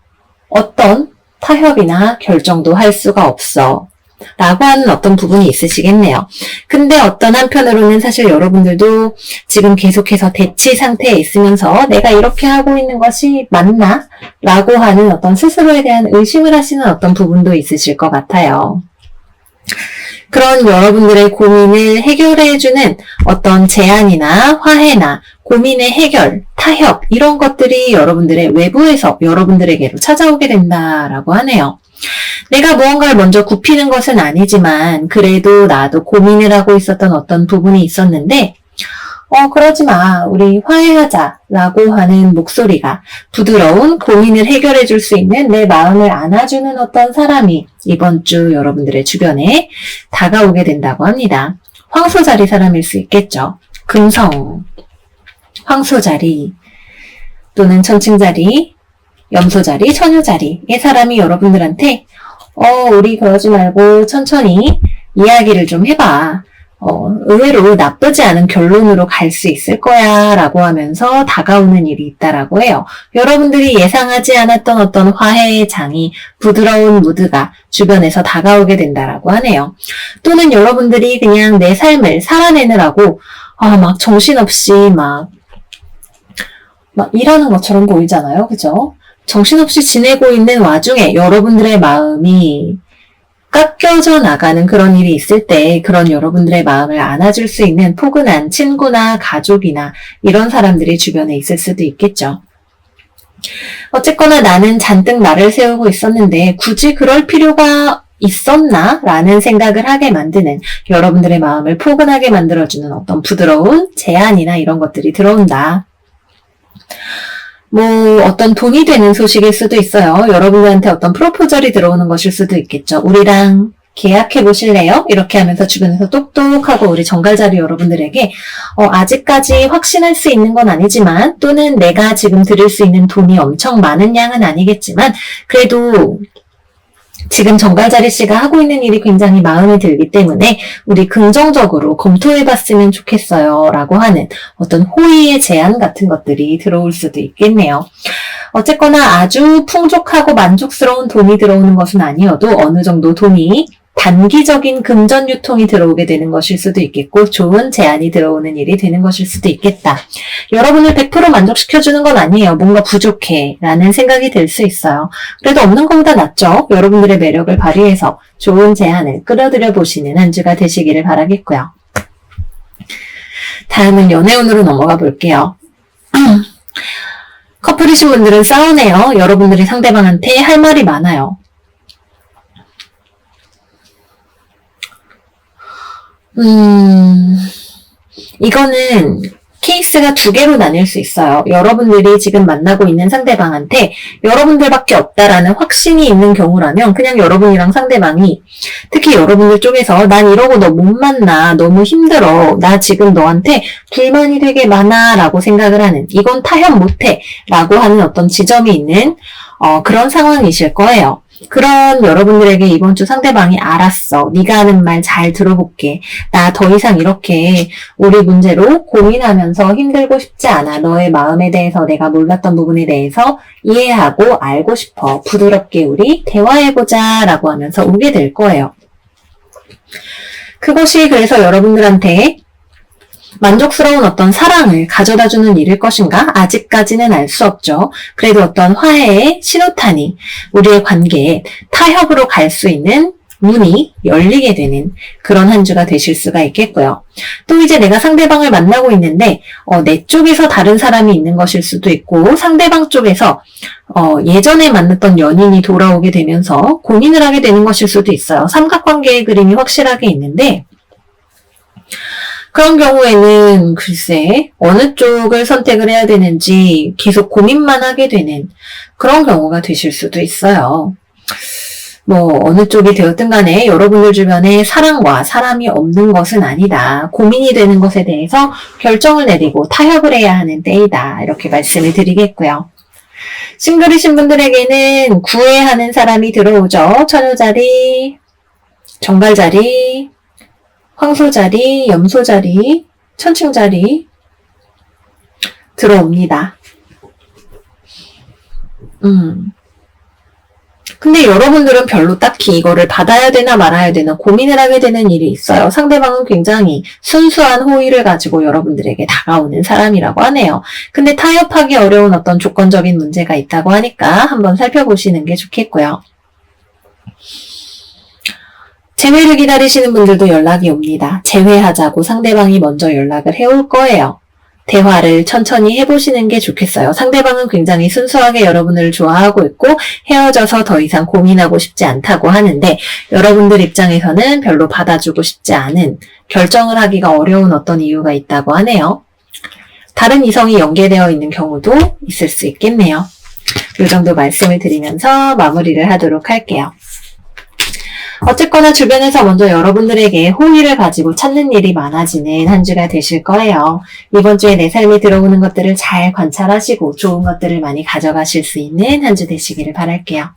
어떤 타협이나 결정도 할 수가 없어. 라고 하는 어떤 부분이 있으시겠네요. 근데 어떤 한편으로는 사실 여러분들도 지금 계속해서 대치 상태에 있으면서 내가 이렇게 하고 있는 것이 맞나? 라고 하는 어떤 스스로에 대한 의심을 하시는 어떤 부분도 있으실 것 같아요. 그런 여러분들의 고민을 해결해주는 어떤 제안이나 화해나 고민의 해결, 타협 이런 것들이 여러분들의 외부에서 여러분들에게로 찾아오게 된다라고 하네요. 내가 무언가를 먼저 굽히는 것은 아니지만 그래도 나도 고민을 하고 있었던 어떤 부분이 있었는데 그러지 마. 우리 화해하자 라고 하는 목소리가 부드러운 고민을 해결해 줄 수 있는 내 마음을 안아주는 어떤 사람이 이번 주 여러분들의 주변에 다가오게 된다고 합니다. 황소자리 사람일 수 있겠죠. 금성, 황소자리 또는 천칭자리, 염소자리, 처녀자리의 사람이 여러분들한테 우리 그러지 말고 천천히 이야기를 좀 해봐. 의외로 나쁘지 않은 결론으로 갈 수 있을 거야 라고 하면서 다가오는 일이 있다라고 해요. 여러분들이 예상하지 않았던 어떤 화해의 장이 부드러운 무드가 주변에서 다가오게 된다라고 하네요. 또는 여러분들이 그냥 내 삶을 살아내느라고 막 정신없이 막 일하는 것처럼 보이잖아요. 그죠? 정신없이 지내고 있는 와중에 여러분들의 마음이 깎여져 나가는 그런 일이 있을 때 그런 여러분들의 마음을 안아줄 수 있는 포근한 친구나 가족이나 이런 사람들이 주변에 있을 수도 있겠죠. 어쨌거나 나는 잔뜩 나를 세우고 있었는데 굳이 그럴 필요가 있었나? 라는 생각을 하게 만드는, 여러분들의 마음을 포근하게 만들어주는 어떤 부드러운 제안이나 이런 것들이 들어온다. 어떤 돈이 되는 소식일 수도 있어요. 여러분들한테 어떤 프로포절이 들어오는 것일 수도 있겠죠. 우리랑 계약해 보실래요? 이렇게 하면서 주변에서 똑똑하고 우리 정갈자리 여러분들에게 아직까지 확신할 수 있는 건 아니지만, 또는 내가 지금 드릴 수 있는 돈이 엄청 많은 양은 아니겠지만, 그래도 지금 정갈자리 씨가 하고 있는 일이 굉장히 마음에 들기 때문에 우리 긍정적으로 검토해봤으면 좋겠어요 라고 하는 어떤 호의의 제안 같은 것들이 들어올 수도 있겠네요. 어쨌거나 아주 풍족하고 만족스러운 돈이 들어오는 것은 아니어도 어느 정도 돈이 단기적인 금전 유통이 들어오게 되는 것일 수도 있겠고, 좋은 제안이 들어오는 일이 되는 것일 수도 있겠다. 여러분을 100% 만족시켜주는 건 아니에요. 뭔가 부족해 라는 생각이 들 수 있어요. 그래도 없는 것보다 낫죠. 여러분들의 매력을 발휘해서 좋은 제안을 끌어들여 보시는 한 주가 되시기를 바라겠고요. 다음은 연애운으로 넘어가 볼게요. 커플이신 분들은 싸우네요. 여러분들이 상대방한테 할 말이 많아요. 이거는 케이스가 두 개로 나뉠 수 있어요. 여러분들이 지금 만나고 있는 상대방한테 여러분들밖에 없다라는 확신이 있는 경우라면 그냥 여러분이랑 상대방이, 특히 여러분들 쪽에서 난 이러고 너 못 만나, 너무 힘들어, 나 지금 너한테 불만이 되게 많아 라고 생각을 하는, 이건 타협 못해 라고 하는 어떤 지점이 있는 그런 상황이실 거예요. 그런 여러분들에게 이번 주 상대방이 알았어, 네가 하는 말 잘 들어볼게, 나 더 이상 이렇게 우리 문제로 고민하면서 힘들고 싶지 않아, 너의 마음에 대해서 내가 몰랐던 부분에 대해서 이해하고 알고 싶어, 부드럽게 우리 대화해보자 라고 하면서 오게 될 거예요. 그것이 그래서 여러분들한테 만족스러운 어떤 사랑을 가져다주는 일일 것인가? 아직까지는 알 수 없죠. 그래도 어떤 화해의 신호탄이 우리의 관계에 타협으로 갈 수 있는 문이 열리게 되는 그런 한 주가 되실 수가 있겠고요. 또 이제 내가 상대방을 만나고 있는데 내 쪽에서 다른 사람이 있는 것일 수도 있고, 상대방 쪽에서 예전에 만났던 연인이 돌아오게 되면서 고민을 하게 되는 것일 수도 있어요. 삼각관계의 그림이 확실하게 있는데, 그런 경우에는 글쎄 어느 쪽을 선택을 해야 되는지 계속 고민만 하게 되는 그런 경우가 되실 수도 있어요. 어느 쪽이 되었든 간에 여러분들 주변에 사랑과 사람이 없는 것은 아니다, 고민이 되는 것에 대해서 결정을 내리고 타협을 해야 하는 때이다, 이렇게 말씀을 드리겠고요. 싱글이신 분들에게는 구애하는 사람이 들어오죠. 처녀자리, 정갈자리, 황소자리, 염소자리, 천칭자리 들어옵니다. 근데 여러분들은 별로 딱히 이거를 받아야 되나 말아야 되나 고민을 하게 되는 일이 있어요. 상대방은 굉장히 순수한 호의를 가지고 여러분들에게 다가오는 사람이라고 하네요. 근데 타협하기 어려운 어떤 조건적인 문제가 있다고 하니까 한번 살펴보시는 게 좋겠고요. 재회를 기다리시는 분들도 연락이 옵니다. 재회하자고 상대방이 먼저 연락을 해올 거예요. 대화를 천천히 해보시는 게 좋겠어요. 상대방은 굉장히 순수하게 여러분을 좋아하고 있고 헤어져서 더 이상 고민하고 싶지 않다고 하는데, 여러분들 입장에서는 별로 받아주고 싶지 않은, 결정을 하기가 어려운 어떤 이유가 있다고 하네요. 다른 이성이 연계되어 있는 경우도 있을 수 있겠네요. 이 정도 말씀을 드리면서 마무리를 하도록 할게요. 어쨌거나 주변에서 먼저 여러분들에게 호의를 가지고 찾는 일이 많아지는 한 주가 되실 거예요. 이번 주에 내 삶에 들어오는 것들을 잘 관찰하시고 좋은 것들을 많이 가져가실 수 있는 한 주 되시기를 바랄게요.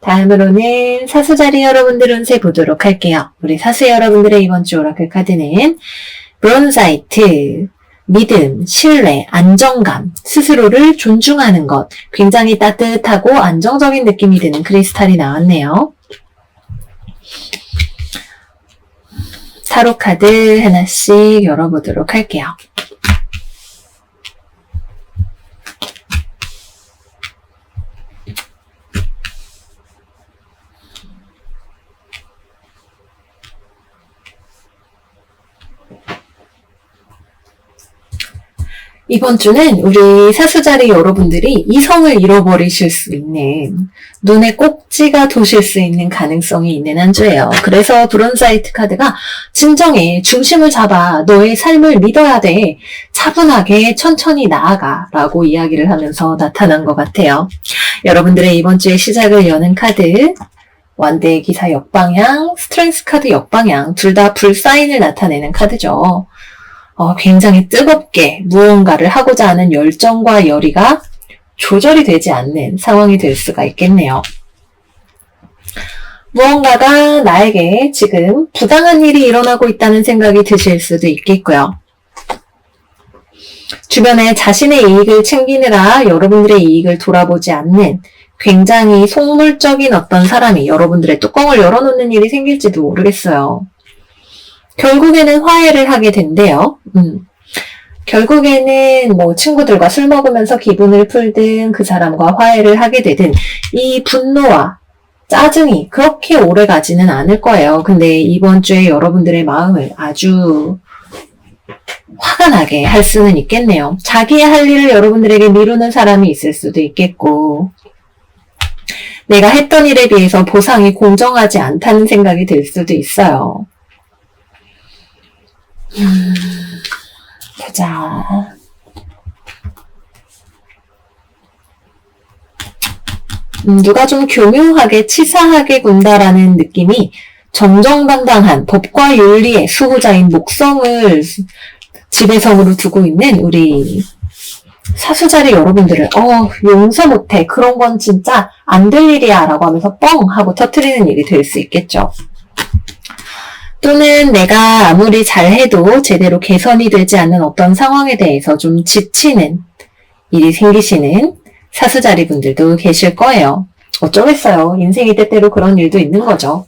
다음으로는 사수자리 여러분들 운세 보도록 할게요. 우리 사수 여러분들의 이번 주 오라클 카드는 브론사이트, 믿음, 신뢰, 안정감, 스스로를 존중하는 것, 굉장히 따뜻하고 안정적인 느낌이 드는 크리스탈이 나왔네요. 타로 카드 하나씩 열어보도록 할게요. 이번 주는 우리 사수자리 여러분들이 이성을 잃어버리실 수 있는, 눈에 꼭지가 도실 수 있는 가능성이 있는 한 주예요. 그래서 브론사이트 카드가 진정해, 중심을 잡아, 너의 삶을 믿어야 돼, 차분하게 천천히 나아가 라고 이야기를 하면서 나타난 것 같아요. 여러분들의 이번 주의 시작을 여는 카드, 완대의 기사 역방향, 스트렝스 카드 역방향, 둘 다 불사인을 나타내는 카드죠. 굉장히 뜨겁게 무언가를 하고자 하는 열정과 열의가 조절이 되지 않는 상황이 될 수가 있겠네요. 무언가가 나에게 지금 부당한 일이 일어나고 있다는 생각이 드실 수도 있겠고요. 주변에 자신의 이익을 챙기느라 여러분들의 이익을 돌아보지 않는 굉장히 속물적인 어떤 사람이 여러분들의 뚜껑을 열어놓는 일이 생길지도 모르겠어요. 결국에는 화해를 하게 된대요. 결국에는 뭐 친구들과 술 먹으면서 기분을 풀든 그 사람과 화해를 하게 되든 이 분노와 짜증이 그렇게 오래 가지는 않을 거예요. 근데 이번 주에 여러분들의 마음을 아주 화가 나게 할 수는 있겠네요. 자기의 할 일을 여러분들에게 미루는 사람이 있을 수도 있겠고, 내가 했던 일에 비해서 보상이 공정하지 않다는 생각이 들 수도 있어요. 보자. 누가 좀 교묘하게 치사하게 군다라는 느낌이 정정당당한 법과 윤리의 수호자인 목성을 지배성으로 두고 있는 우리 사수자리 여러분들을 용서 못해, 그런 건 진짜 안 될 일이야 라고 하면서 뻥 하고 터뜨리는 일이 될 수 있겠죠. 또는 내가 아무리 잘해도 제대로 개선이 되지 않는 어떤 상황에 대해서 좀 지치는 일이 생기시는 사수자리 분들도 계실 거예요. 어쩌겠어요. 인생이 때때로 그런 일도 있는 거죠.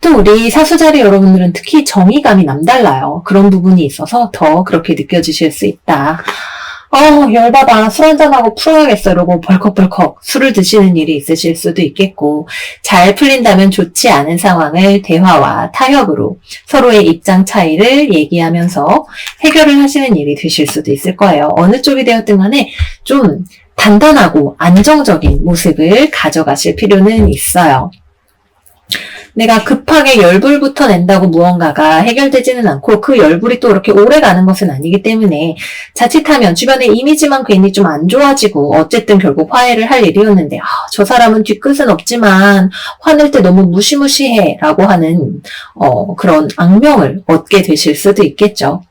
또 우리 사수자리 여러분들은 특히 정의감이 남달라요. 그런 부분이 있어서 더 그렇게 느껴지실 수 있다. 열받아. 술 한잔하고 풀어야겠어. 이러고 벌컥벌컥 술을 드시는 일이 있으실 수도 있겠고, 잘 풀린다면 좋지 않은 상황을 대화와 타협으로 서로의 입장 차이를 얘기하면서 해결을 하시는 일이 되실 수도 있을 거예요. 어느 쪽이 되었든 간에 좀 단단하고 안정적인 모습을 가져가실 필요는 있어요. 내가 급하게 열불부터 낸다고 무언가가 해결되지는 않고 그 열불이 또 이렇게 오래 가는 것은 아니기 때문에 자칫하면 주변의 이미지만 괜히 좀 안 좋아지고 어쨌든 결국 화해를 할 일이었는데 저 사람은 뒤끝은 없지만 화낼 때 너무 무시무시해 라고 하는 그런 악명을 얻게 되실 수도 있겠죠.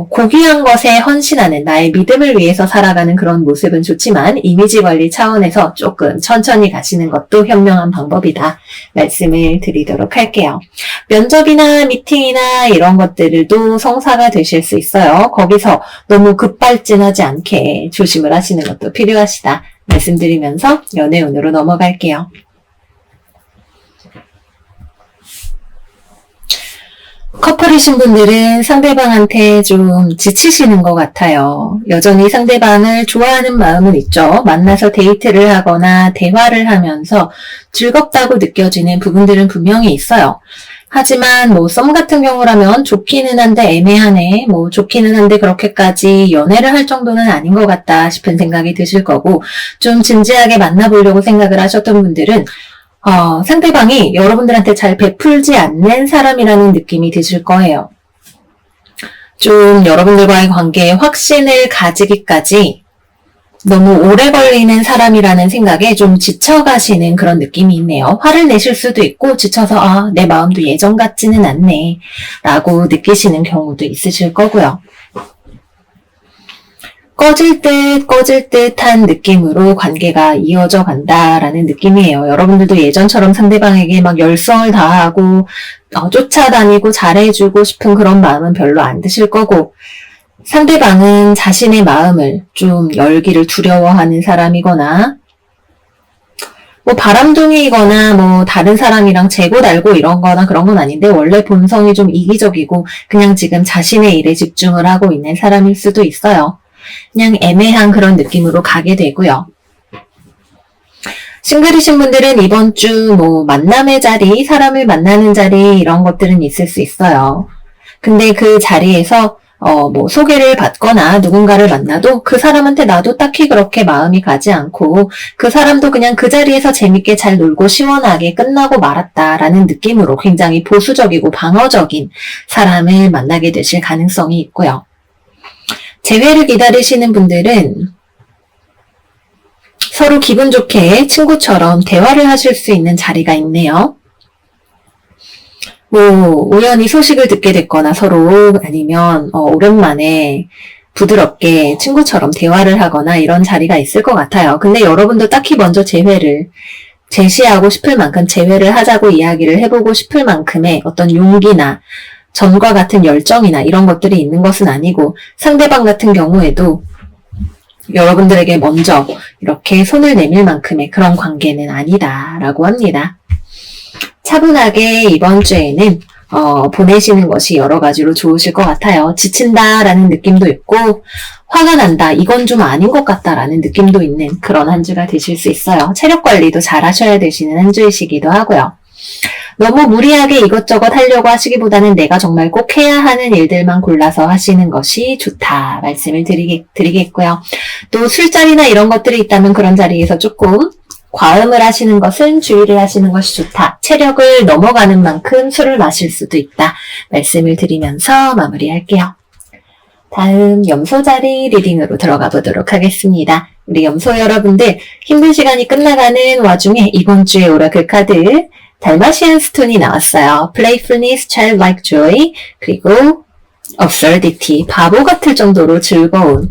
고귀한 것에 헌신하는 나의 믿음을 위해서 살아가는 그런 모습은 좋지만 이미지 관리 차원에서 조금 천천히 가시는 것도 현명한 방법이다 말씀을 드리도록 할게요. 면접이나 미팅이나 이런 것들도 성사가 되실 수 있어요. 거기서 너무 급발진하지 않게 조심을 하시는 것도 필요하시다 말씀드리면서 연애운으로 넘어갈게요. 커플이신 분들은 상대방한테 좀 지치시는 것 같아요. 여전히 상대방을 좋아하는 마음은 있죠. 만나서 데이트를 하거나 대화를 하면서 즐겁다고 느껴지는 부분들은 분명히 있어요. 하지만 썸 같은 경우라면 좋기는 한데 애매하네, 좋기는 한데 그렇게까지 연애를 할 정도는 아닌 것 같다 싶은 생각이 드실 거고, 좀 진지하게 만나보려고 생각을 하셨던 분들은 상대방이 여러분들한테 잘 베풀지 않는 사람이라는 느낌이 드실 거예요. 좀 여러분들과의 관계에 확신을 가지기까지 너무 오래 걸리는 사람이라는 생각에 좀 지쳐가시는 그런 느낌이 있네요. 화를 내실 수도 있고 지쳐서 내 마음도 예전 같지는 않네 라고 느끼시는 경우도 있으실 거고요. 꺼질 듯한 느낌으로 관계가 이어져 간다라는 느낌이에요. 여러분들도 예전처럼 상대방에게 막 열성을 다하고 쫓아다니고 잘해주고 싶은 그런 마음은 별로 안 드실 거고, 상대방은 자신의 마음을 좀 열기를 두려워하는 사람이거나 바람둥이거나 다른 사람이랑 재고 달고 이런 거나 그런 건 아닌데 원래 본성이 좀 이기적이고 그냥 지금 자신의 일에 집중을 하고 있는 사람일 수도 있어요. 그냥 애매한 그런 느낌으로 가게 되고요. 싱글이신 분들은 이번 주 만남의 자리, 사람을 만나는 자리 이런 것들은 있을 수 있어요. 근데 그 자리에서 소개를 받거나 누군가를 만나도 그 사람한테 나도 딱히 그렇게 마음이 가지 않고 그 사람도 그냥 그 자리에서 재밌게 잘 놀고 시원하게 끝나고 말았다라는 느낌으로 굉장히 보수적이고 방어적인 사람을 만나게 되실 가능성이 있고요. 재회를 기다리시는 분들은 서로 기분 좋게 친구처럼 대화를 하실 수 있는 자리가 있네요. 우연히 소식을 듣게 됐거나 서로 아니면 오랜만에 부드럽게 친구처럼 대화를 하거나 이런 자리가 있을 것 같아요. 근데 여러분도 딱히 먼저 재회를 제시하고 싶을 만큼 재회를 하자고 이야기를 해보고 싶을 만큼의 어떤 용기나 전과 같은 열정이나 이런 것들이 있는 것은 아니고 상대방 같은 경우에도 여러분들에게 먼저 이렇게 손을 내밀 만큼의 그런 관계는 아니다라고 합니다. 차분하게 이번 주에는 보내시는 것이 여러 가지로 좋으실 것 같아요. 지친다라는 느낌도 있고 화가 난다, 이건 좀 아닌 것 같다라는 느낌도 있는 그런 한 주가 되실 수 있어요. 체력 관리도 잘 하셔야 되시는 한 주이시기도 하고요. 너무 무리하게 이것저것 하려고 하시기보다는 내가 정말 꼭 해야 하는 일들만 골라서 하시는 것이 좋다 말씀을 드리겠고요. 또 술자리나 이런 것들이 있다면 그런 자리에서 조금 과음을 하시는 것은 주의를 하시는 것이 좋다. 체력을 넘어가는 만큼 술을 마실 수도 있다 말씀을 드리면서 마무리할게요. 다음 염소자리 리딩으로 들어가 보도록 하겠습니다. 우리 염소 여러분들 힘든 시간이 끝나가는 와중에 이번 주에 오라클 카드 달마시안 스톤이 나왔어요. Playfulness, Childlike Joy, 그리고 Absurdity, 바보 같을 정도로 즐거운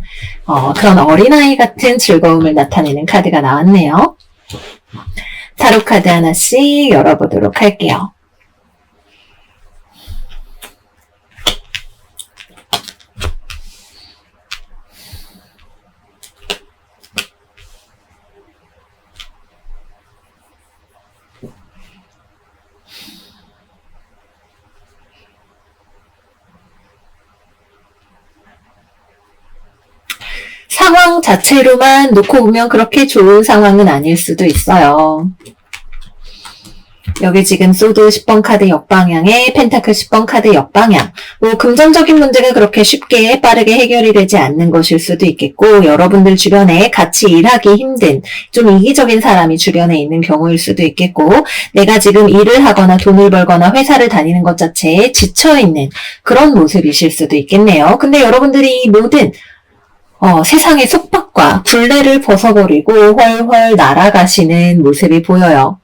그런 어린아이 같은 즐거움을 나타내는 카드가 나왔네요. 타로 카드 하나씩 열어보도록 할게요. 상황 자체로만 놓고 보면 그렇게 좋은 상황은 아닐 수도 있어요. 여기 지금 소드 10번 카드 역방향에 펜타클 10번 카드 역방향. 금전적인 문제가 그렇게 쉽게 빠르게 해결이 되지 않는 것일 수도 있겠고 여러분들 주변에 같이 일하기 힘든 좀 이기적인 사람이 주변에 있는 경우일 수도 있겠고 내가 지금 일을 하거나 돈을 벌거나 회사를 다니는 것 자체에 지쳐있는 그런 모습이실 수도 있겠네요. 근데 여러분들이 모든 세상의 속박과 굴레를 벗어버리고 훨훨 날아가시는 모습이 보여요.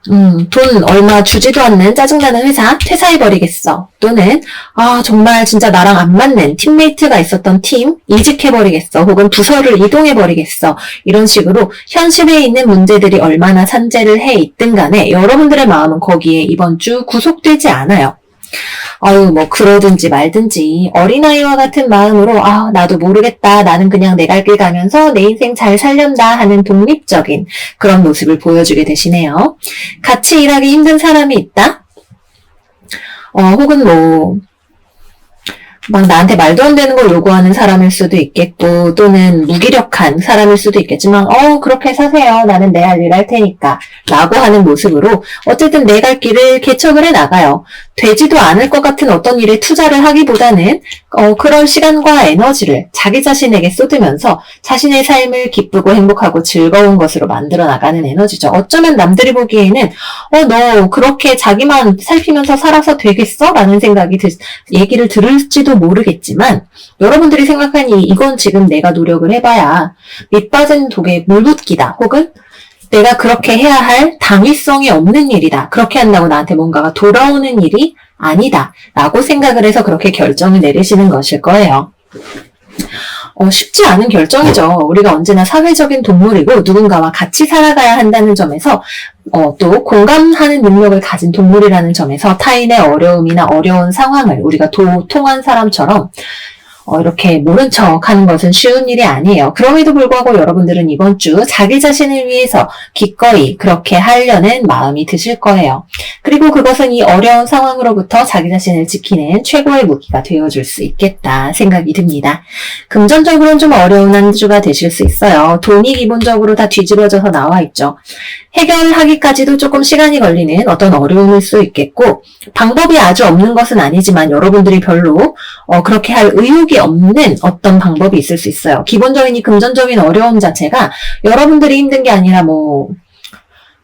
돈 얼마 주지도 않는 짜증나는 회사 퇴사해버리겠어. 또는 정말 진짜 나랑 안 맞는 팀메이트가 있었던 팀 이직해버리겠어. 혹은 부서를 이동해버리겠어. 이런 식으로 현실에 있는 문제들이 얼마나 산재를 해 있든 간에 여러분들의 마음은 거기에 이번 주 구속되지 않아요. 그러든지 말든지 어린아이와 같은 마음으로 나도 모르겠다. 나는 그냥 내 갈 길 가면서 내 인생 잘 살련다 하는 독립적인 그런 모습을 보여주게 되시네요. 같이 일하기 힘든 사람이 있다? 혹은 막 나한테 말도 안 되는 걸 요구하는 사람일 수도 있겠고 또는 무기력한 사람일 수도 있겠지만 그렇게 사세요. 나는 내 할 일 할 테니까 라고 하는 모습으로 어쨌든 내 갈 길을 개척을 해 나가요. 되지도 않을 것 같은 어떤 일에 투자를 하기보다는 그런 시간과 에너지를 자기 자신에게 쏟으면서 자신의 삶을 기쁘고 행복하고 즐거운 것으로 만들어 나가는 에너지죠. 어쩌면 남들이 보기에는 너 그렇게 자기만 살피면서 살아서 되겠어? 라는 생각이 얘기를 들을지도 모르겠지만 여러분들이 생각하니 이건 지금 내가 노력을 해봐야 밑 빠진 독에 물 붓기다. 혹은 내가 그렇게 해야 할 당위성이 없는 일이다. 그렇게 한다고 나한테 뭔가가 돌아오는 일이 아니다. 라고 생각을 해서 그렇게 결정을 내리시는 것일 거예요. 쉽지 않은 결정이죠. 우리가 언제나 사회적인 동물이고 누군가와 같이 살아가야 한다는 점에서 또 공감하는 능력을 가진 동물이라는 점에서 타인의 어려움이나 어려운 상황을 우리가 도통한 사람처럼 이렇게 모른 척 하는 것은 쉬운 일이 아니에요. 그럼에도 불구하고 여러분들은 이번 주 자기 자신을 위해서 기꺼이 그렇게 하려는 마음이 드실 거예요. 그리고 그것은 이 어려운 상황으로부터 자기 자신을 지키는 최고의 무기가 되어줄 수 있겠다 생각이 듭니다. 금전적으로는 좀 어려운 한 주가 되실 수 있어요. 돈이 기본적으로 다 뒤집어져서 나와 있죠. 해결하기까지도 조금 시간이 걸리는 어떤 어려움일 수 있겠고, 방법이 아주 없는 것은 아니지만 여러분들이 별로 그렇게 할 의욕이 없는 어떤 방법이 있을 수 있어요. 기본적인 이 금전적인 어려움 자체가 여러분들이 힘든 게 아니라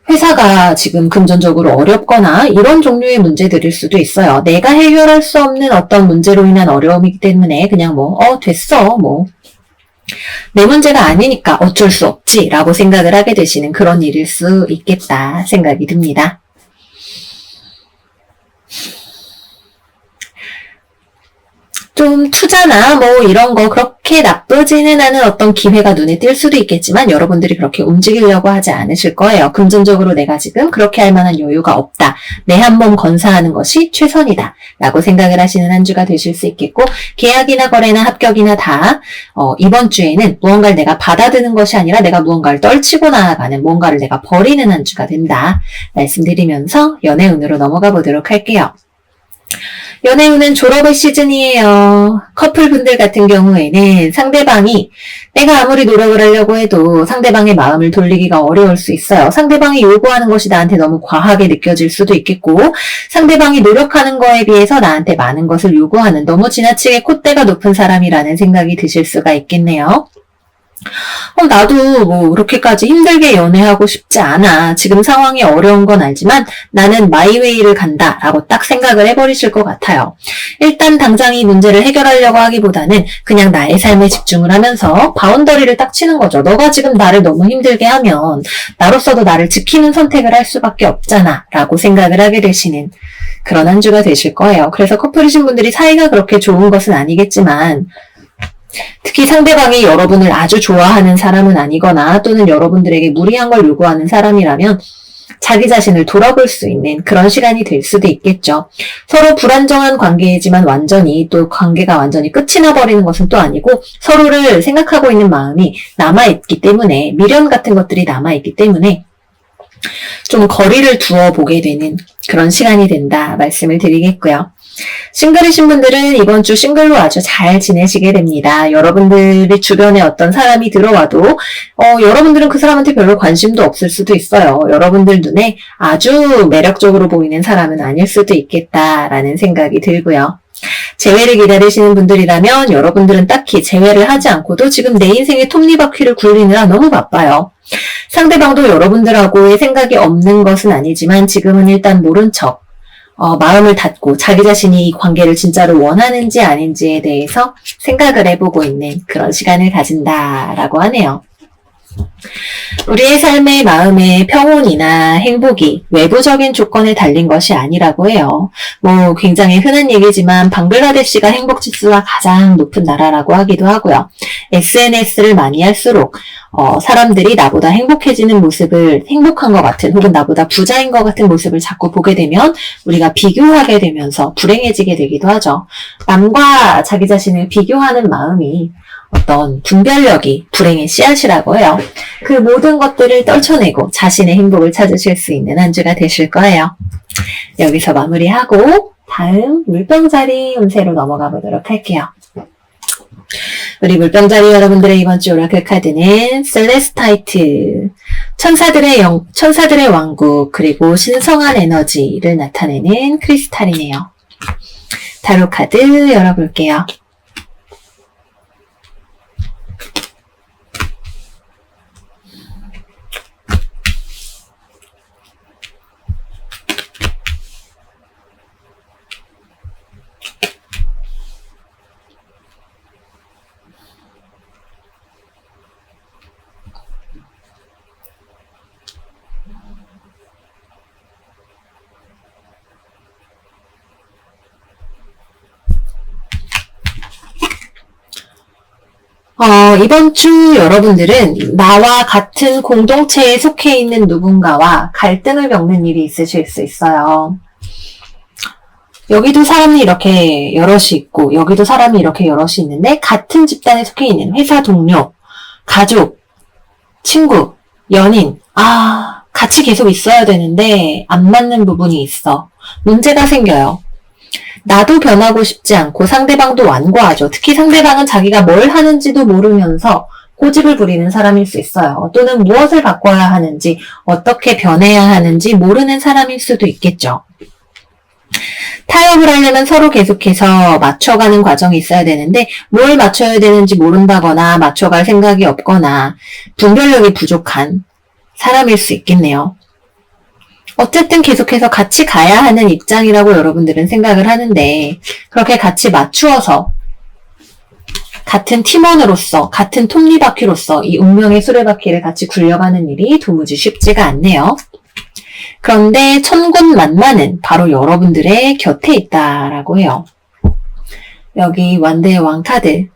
회사가 지금 금전적으로 어렵거나 이런 종류의 문제들일 수도 있어요. 내가 해결할 수 없는 어떤 문제로 인한 어려움이기 때문에 그냥 됐어, 내 문제가 아니니까 어쩔 수 없지 라고 생각을 하게 되시는 그런 일일 수 있겠다 생각이 듭니다. 좀 투자나 이런 거 그렇게 나쁘지는 않은 어떤 기회가 눈에 띌 수도 있겠지만 여러분들이 그렇게 움직이려고 하지 않으실 거예요. 금전적으로 내가 지금 그렇게 할 만한 여유가 없다. 내 한 몸 건사하는 것이 최선이다. 라고 생각을 하시는 한 주가 되실 수 있겠고, 계약이나 거래나 합격이나 다 이번 주에는 무언가를 내가 받아드는 것이 아니라 내가 무언가를 떨치고 나아가는, 무언가를 내가 버리는 한 주가 된다. 말씀드리면서 연애운으로 넘어가 보도록 할게요. 연애운은 졸업의 시즌이에요. 커플분들 같은 경우에는 상대방이 내가 아무리 노력을 하려고 해도 상대방의 마음을 돌리기가 어려울 수 있어요. 상대방이 요구하는 것이 나한테 너무 과하게 느껴질 수도 있겠고, 상대방이 노력하는 거에 비해서 나한테 많은 것을 요구하는 너무 지나치게 콧대가 높은 사람이라는 생각이 드실 수가 있겠네요. 나도 그렇게까지 힘들게 연애하고 싶지 않아. 지금 상황이 어려운 건 알지만 나는 마이웨이를 간다 라고 딱 생각을 해버리실 것 같아요. 일단 당장 이 문제를 해결하려고 하기보다는 그냥 나의 삶에 집중을 하면서 바운더리를 딱 치는 거죠. 너가 지금 나를 너무 힘들게 하면 나로서도 나를 지키는 선택을 할 수밖에 없잖아 라고 생각을 하게 되시는 그런 한 주가 되실 거예요. 그래서 커플이신 분들이 사이가 그렇게 좋은 것은 아니겠지만, 특히 상대방이 여러분을 아주 좋아하는 사람은 아니거나 또는 여러분들에게 무리한 걸 요구하는 사람이라면 자기 자신을 돌아볼 수 있는 그런 시간이 될 수도 있겠죠. 서로 불안정한 관계이지만 또 관계가 완전히 끝이 나버리는 것은 또 아니고, 서로를 생각하고 있는 마음이 남아있기 때문에, 미련 같은 것들이 남아있기 때문에 좀 거리를 두어 보게 되는 그런 시간이 된다 말씀을 드리겠고요. 싱글이신 분들은 이번 주 싱글로 아주 잘 지내시게 됩니다. 여러분들이 주변에 어떤 사람이 들어와도 여러분들은 그 사람한테 별로 관심도 없을 수도 있어요. 여러분들 눈에 아주 매력적으로 보이는 사람은 아닐 수도 있겠다라는 생각이 들고요. 재회를 기다리시는 분들이라면 여러분들은 딱히 재회를 하지 않고도 지금 내 인생의 톱니바퀴를 굴리느라 너무 바빠요. 상대방도 여러분들하고의 생각이 없는 것은 아니지만 지금은 일단 모른 척 마음을 닫고 자기 자신이 이 관계를 진짜로 원하는지 아닌지에 대해서 생각을 해보고 있는 그런 시간을 가진다라고 하네요. 우리의 삶의 마음의 평온이나 행복이 외부적인 조건에 달린 것이 아니라고 해요. 굉장히 흔한 얘기지만 방글라데시가 행복 지수가 가장 높은 나라라고 하기도 하고요. SNS를 많이 할수록 사람들이 나보다 행복해지는 모습을, 행복한 것 같은 혹은 나보다 부자인 것 같은 모습을 자꾸 보게 되면 우리가 비교하게 되면서 불행해지게 되기도 하죠. 남과 자기 자신을 비교하는 마음이 어떤 분별력이 불행의 씨앗이라고 해요. 그 모든 것들을 떨쳐내고 자신의 행복을 찾으실 수 있는 한 주가 되실 거예요. 여기서 마무리하고 다음 물병자리 운세로 넘어가 보도록 할게요. 우리 물병자리 여러분들의 이번 주 오라클 카드는 셀레스타이트, 천사들의 왕국, 그리고 신성한 에너지를 나타내는 크리스탈이네요. 타로 카드 열어볼게요. 이번 주 여러분들은 나와 같은 공동체에 속해 있는 누군가와 갈등을 겪는 일이 있으실 수 있어요. 여기도 사람이 이렇게 여럿이 있고 여기도 사람이 이렇게 여럿이 있는데 같은 집단에 속해 있는 회사 동료, 가족, 친구, 연인, 같이 계속 있어야 되는데 안 맞는 부분이 있어. 문제가 생겨요. 나도 변하고 싶지 않고 상대방도 완고하죠. 특히 상대방은 자기가 뭘 하는지도 모르면서 고집을 부리는 사람일 수 있어요. 또는 무엇을 바꿔야 하는지, 어떻게 변해야 하는지 모르는 사람일 수도 있겠죠. 타협을 하려면 서로 계속해서 맞춰가는 과정이 있어야 되는데 뭘 맞춰야 되는지 모른다거나 맞춰갈 생각이 없거나 분별력이 부족한 사람일 수 있겠네요. 어쨌든 계속해서 같이 가야 하는 입장이라고 여러분들은 생각을 하는데 그렇게 같이 맞추어서 같은 팀원으로서 같은 톱니바퀴로서 이 운명의 수레바퀴를 같이 굴려가는 일이 도무지 쉽지가 않네요. 그런데 천군만마는 바로 여러분들의 곁에 있다라고 해요. 여기 완대의 왕 카드.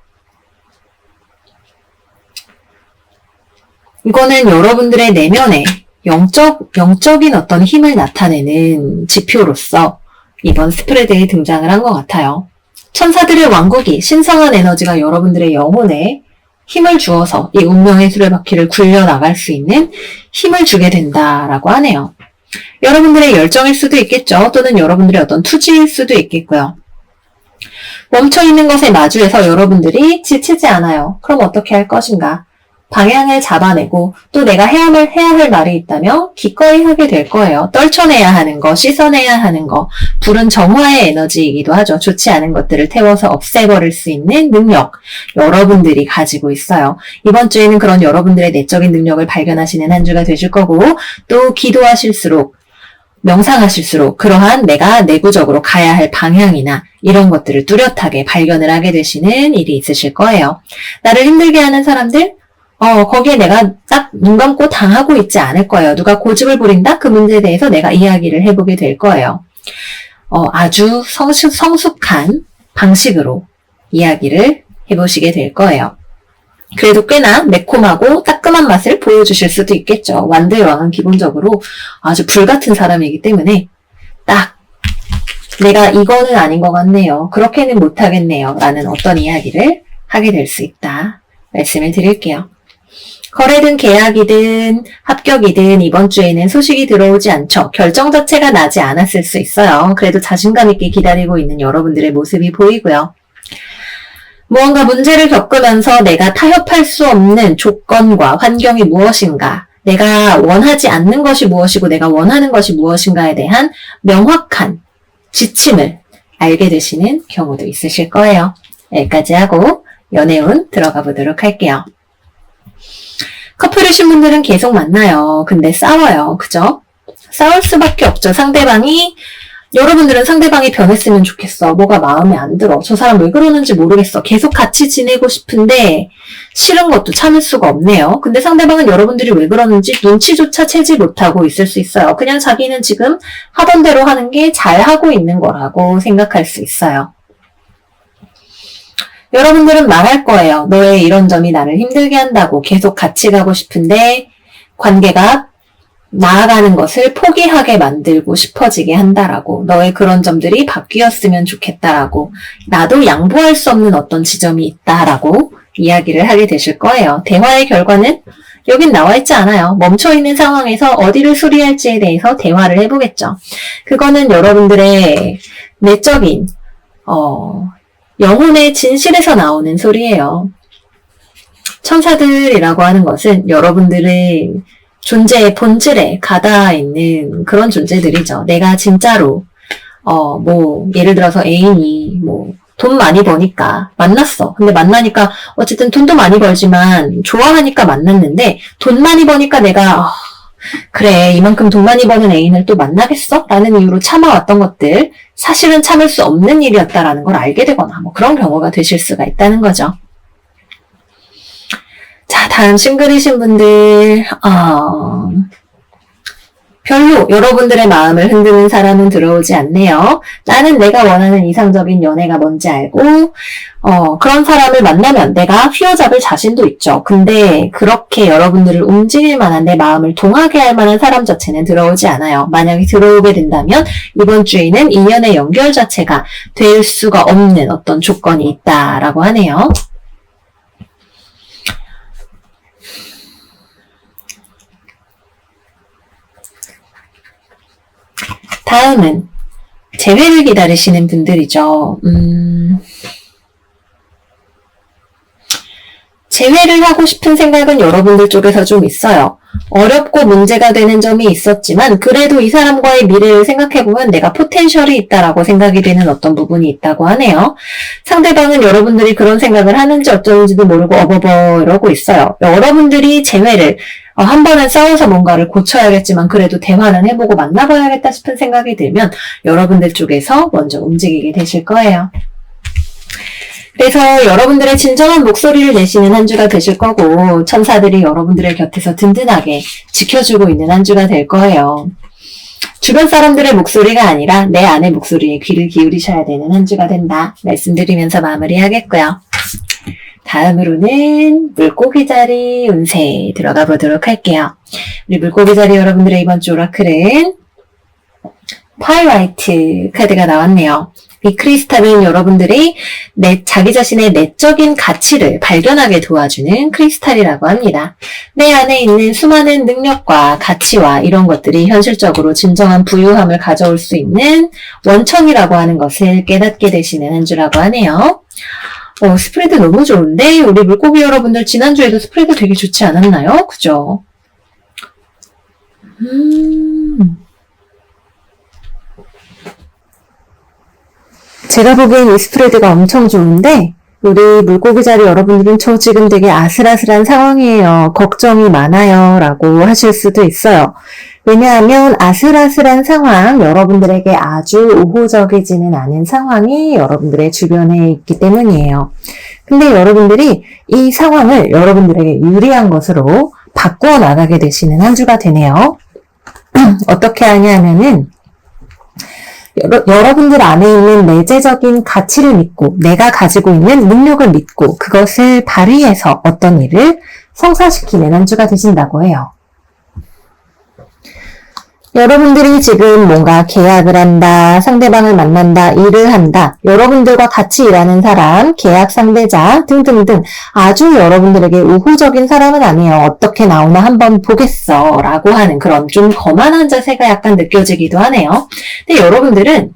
이거는 여러분들의 내면에 영적인 어떤 힘을 나타내는 지표로서 이번 스프레드에 등장을 한 것 같아요. 천사들의 왕국이 신성한 에너지가 여러분들의 영혼에 힘을 주어서 이 운명의 수레바퀴를 굴려나갈 수 있는 힘을 주게 된다라고 하네요. 여러분들의 열정일 수도 있겠죠. 또는 여러분들의 어떤 투지일 수도 있겠고요. 멈춰있는 것에 마주해서 여러분들이 지치지 않아요. 그럼 어떻게 할 것인가? 방향을 잡아내고 또 내가 해야 할 말이 있다면 기꺼이 하게 될 거예요. 떨쳐내야 하는 거, 씻어내야 하는 거, 불은 정화의 에너지이기도 하죠. 좋지 않은 것들을 태워서 없애버릴 수 있는 능력, 여러분들이 가지고 있어요. 이번 주에는 그런 여러분들의 내적인 능력을 발견하시는 한 주가 되실 거고 또 기도하실수록 명상하실수록 그러한 내가 내부적으로 가야 할 방향이나 이런 것들을 뚜렷하게 발견을 하게 되시는 일이 있으실 거예요. 나를 힘들게 하는 사람들, 거기에 내가 딱 눈 감고 당하고 있지 않을 거예요. 누가 고집을 부린다? 그 문제에 대해서 내가 이야기를 해보게 될 거예요. 아주 성숙한 방식으로 이야기를 해보시게 될 거예요. 그래도 꽤나 매콤하고 따끔한 맛을 보여주실 수도 있겠죠. 완대의 왕은 기본적으로 아주 불같은 사람이기 때문에 딱 내가 이거는 아닌 것 같네요. 그렇게는 못하겠네요. 라는 어떤 이야기를 하게 될 수 있다. 말씀을 드릴게요. 거래든 계약이든 합격이든 이번 주에는 소식이 들어오지 않죠. 결정 자체가 나지 않았을 수 있어요. 그래도 자신감 있게 기다리고 있는 여러분들의 모습이 보이고요. 무언가 문제를 겪으면서 내가 타협할 수 없는 조건과 환경이 무엇인가, 내가 원하지 않는 것이 무엇이고 내가 원하는 것이 무엇인가에 대한 명확한 지침을 알게 되시는 경우도 있으실 거예요. 여기까지 하고 연애운 들어가 보도록 할게요. 커플이신 분들은 계속 만나요. 근데 싸워요. 그죠? 싸울 수밖에 없죠. 여러분들은 상대방이 변했으면 좋겠어. 뭐가 마음에 안 들어. 저 사람 왜 그러는지 모르겠어. 계속 같이 지내고 싶은데 싫은 것도 참을 수가 없네요. 근데 상대방은 여러분들이 왜 그러는지 눈치조차 채지 못하고 있을 수 있어요. 그냥 자기는 지금 하던 대로 하는 게 잘하고 있는 거라고 생각할 수 있어요. 여러분들은 말할 거예요. 너의 이런 점이 나를 힘들게 한다고. 계속 같이 가고 싶은데 관계가 나아가는 것을 포기하게 만들고 싶어지게 한다라고. 너의 그런 점들이 바뀌었으면 좋겠다라고. 나도 양보할 수 없는 어떤 지점이 있다라고 이야기를 하게 되실 거예요. 대화의 결과는 여긴 나와 있지 않아요. 멈춰있는 상황에서 어디를 수리할지에 대해서 대화를 해보겠죠. 그거는 여러분들의 내적인 영혼의 진실에서 나오는 소리예요. 천사들이라고 하는 것은 여러분들의 존재의 본질에 가닿아 있는 그런 존재들이죠. 내가 진짜로 예를 들어서 애인이 돈 많이 버니까 만났어. 근데 만나니까 어쨌든 돈도 많이 벌지만 좋아하니까 만났는데 돈 많이 버니까 내가 그래 이만큼 돈 많이 버는 애인을 또 만나겠어? 라는 이유로 참아왔던 것들 사실은 참을 수 없는 일이었다라는 걸 알게 되거나 그런 경우가 되실 수가 있다는 거죠. 자, 다음 싱글이신 분들 별로 여러분들의 마음을 흔드는 사람은 들어오지 않네요. 나는 내가 원하는 이상적인 연애가 뭔지 알고 그런 사람을 만나면 내가 휘어잡을 자신도 있죠. 근데 그렇게 여러분들을 움직일 만한 내 마음을 동하게 할 만한 사람 자체는 들어오지 않아요. 만약에 들어오게 된다면 이번 주에는 인연의 연결 자체가 될 수가 없는 어떤 조건이 있다라고 하네요. 다음은 재회를 기다리시는 분들이죠. 재회를 하고 싶은 생각은 여러분들 쪽에서 좀 있어요. 어렵고 문제가 되는 점이 있었지만 그래도 이 사람과의 미래를 생각해보면 내가 포텐셜이 있다라고 생각이 되는 어떤 부분이 있다고 하네요. 상대방은 여러분들이 그런 생각을 하는지 어쩌는지도 모르고 어버버 이러고 있어요. 여러분들이 재회를 한 번은 싸워서 뭔가를 고쳐야겠지만 그래도 대화는 해보고 만나봐야겠다 싶은 생각이 들면 여러분들 쪽에서 먼저 움직이게 되실 거예요. 그래서 여러분들의 진정한 목소리를 내시는 한 주가 되실 거고 천사들이 여러분들의 곁에서 든든하게 지켜주고 있는 한 주가 될 거예요. 주변 사람들의 목소리가 아니라 내 안의 목소리에 귀를 기울이셔야 되는 한 주가 된다 말씀드리면서 마무리하겠고요. 다음으로는 물고기 자리 운세 들어가 보도록 할게요. 우리 물고기 자리 여러분들의 이번 주 오라클은 파이라이트 카드가 나왔네요. 이 크리스탈은 여러분들이 자기 자신의 내적인 가치를 발견하게 도와주는 크리스탈이라고 합니다. 내 안에 있는 수많은 능력과 가치와 이런 것들이 현실적으로 진정한 부유함을 가져올 수 있는 원천이라고 하는 것을 깨닫게 되시는 한 주라고 하네요. 스프레드 너무 좋은데 우리 물고기 여러분들 지난주에도 스프레드 되게 좋지 않았나요? 그죠? 제가 보기엔 이 스프레드가 엄청 좋은데 우리 물고기 자리 여러분들은 저 지금 되게 아슬아슬한 상황이에요. 걱정이 많아요. 라고 하실 수도 있어요. 왜냐하면 아슬아슬한 상황, 여러분들에게 아주 우호적이지는 않은 상황이 여러분들의 주변에 있기 때문이에요. 근데 여러분들이 이 상황을 여러분들에게 유리한 것으로 바꾸어 나가게 되시는 한 주가 되네요. 어떻게 하냐면은 여러분들 안에 있는 내재적인 가치를 믿고 내가 가지고 있는 능력을 믿고 그것을 발휘해서 어떤 일을 성사시키는 한 주가 되신다고 해요. 여러분들이 지금 뭔가 계약을 한다, 상대방을 만난다, 일을 한다, 여러분들과 같이 일하는 사람, 계약 상대자 등등등 아주 여러분들에게 우호적인 사람은 아니에요. 어떻게 나오나 한번 보겠어 라고 하는 그런 좀 거만한 자세가 약간 느껴지기도 하네요. 근데 여러분들은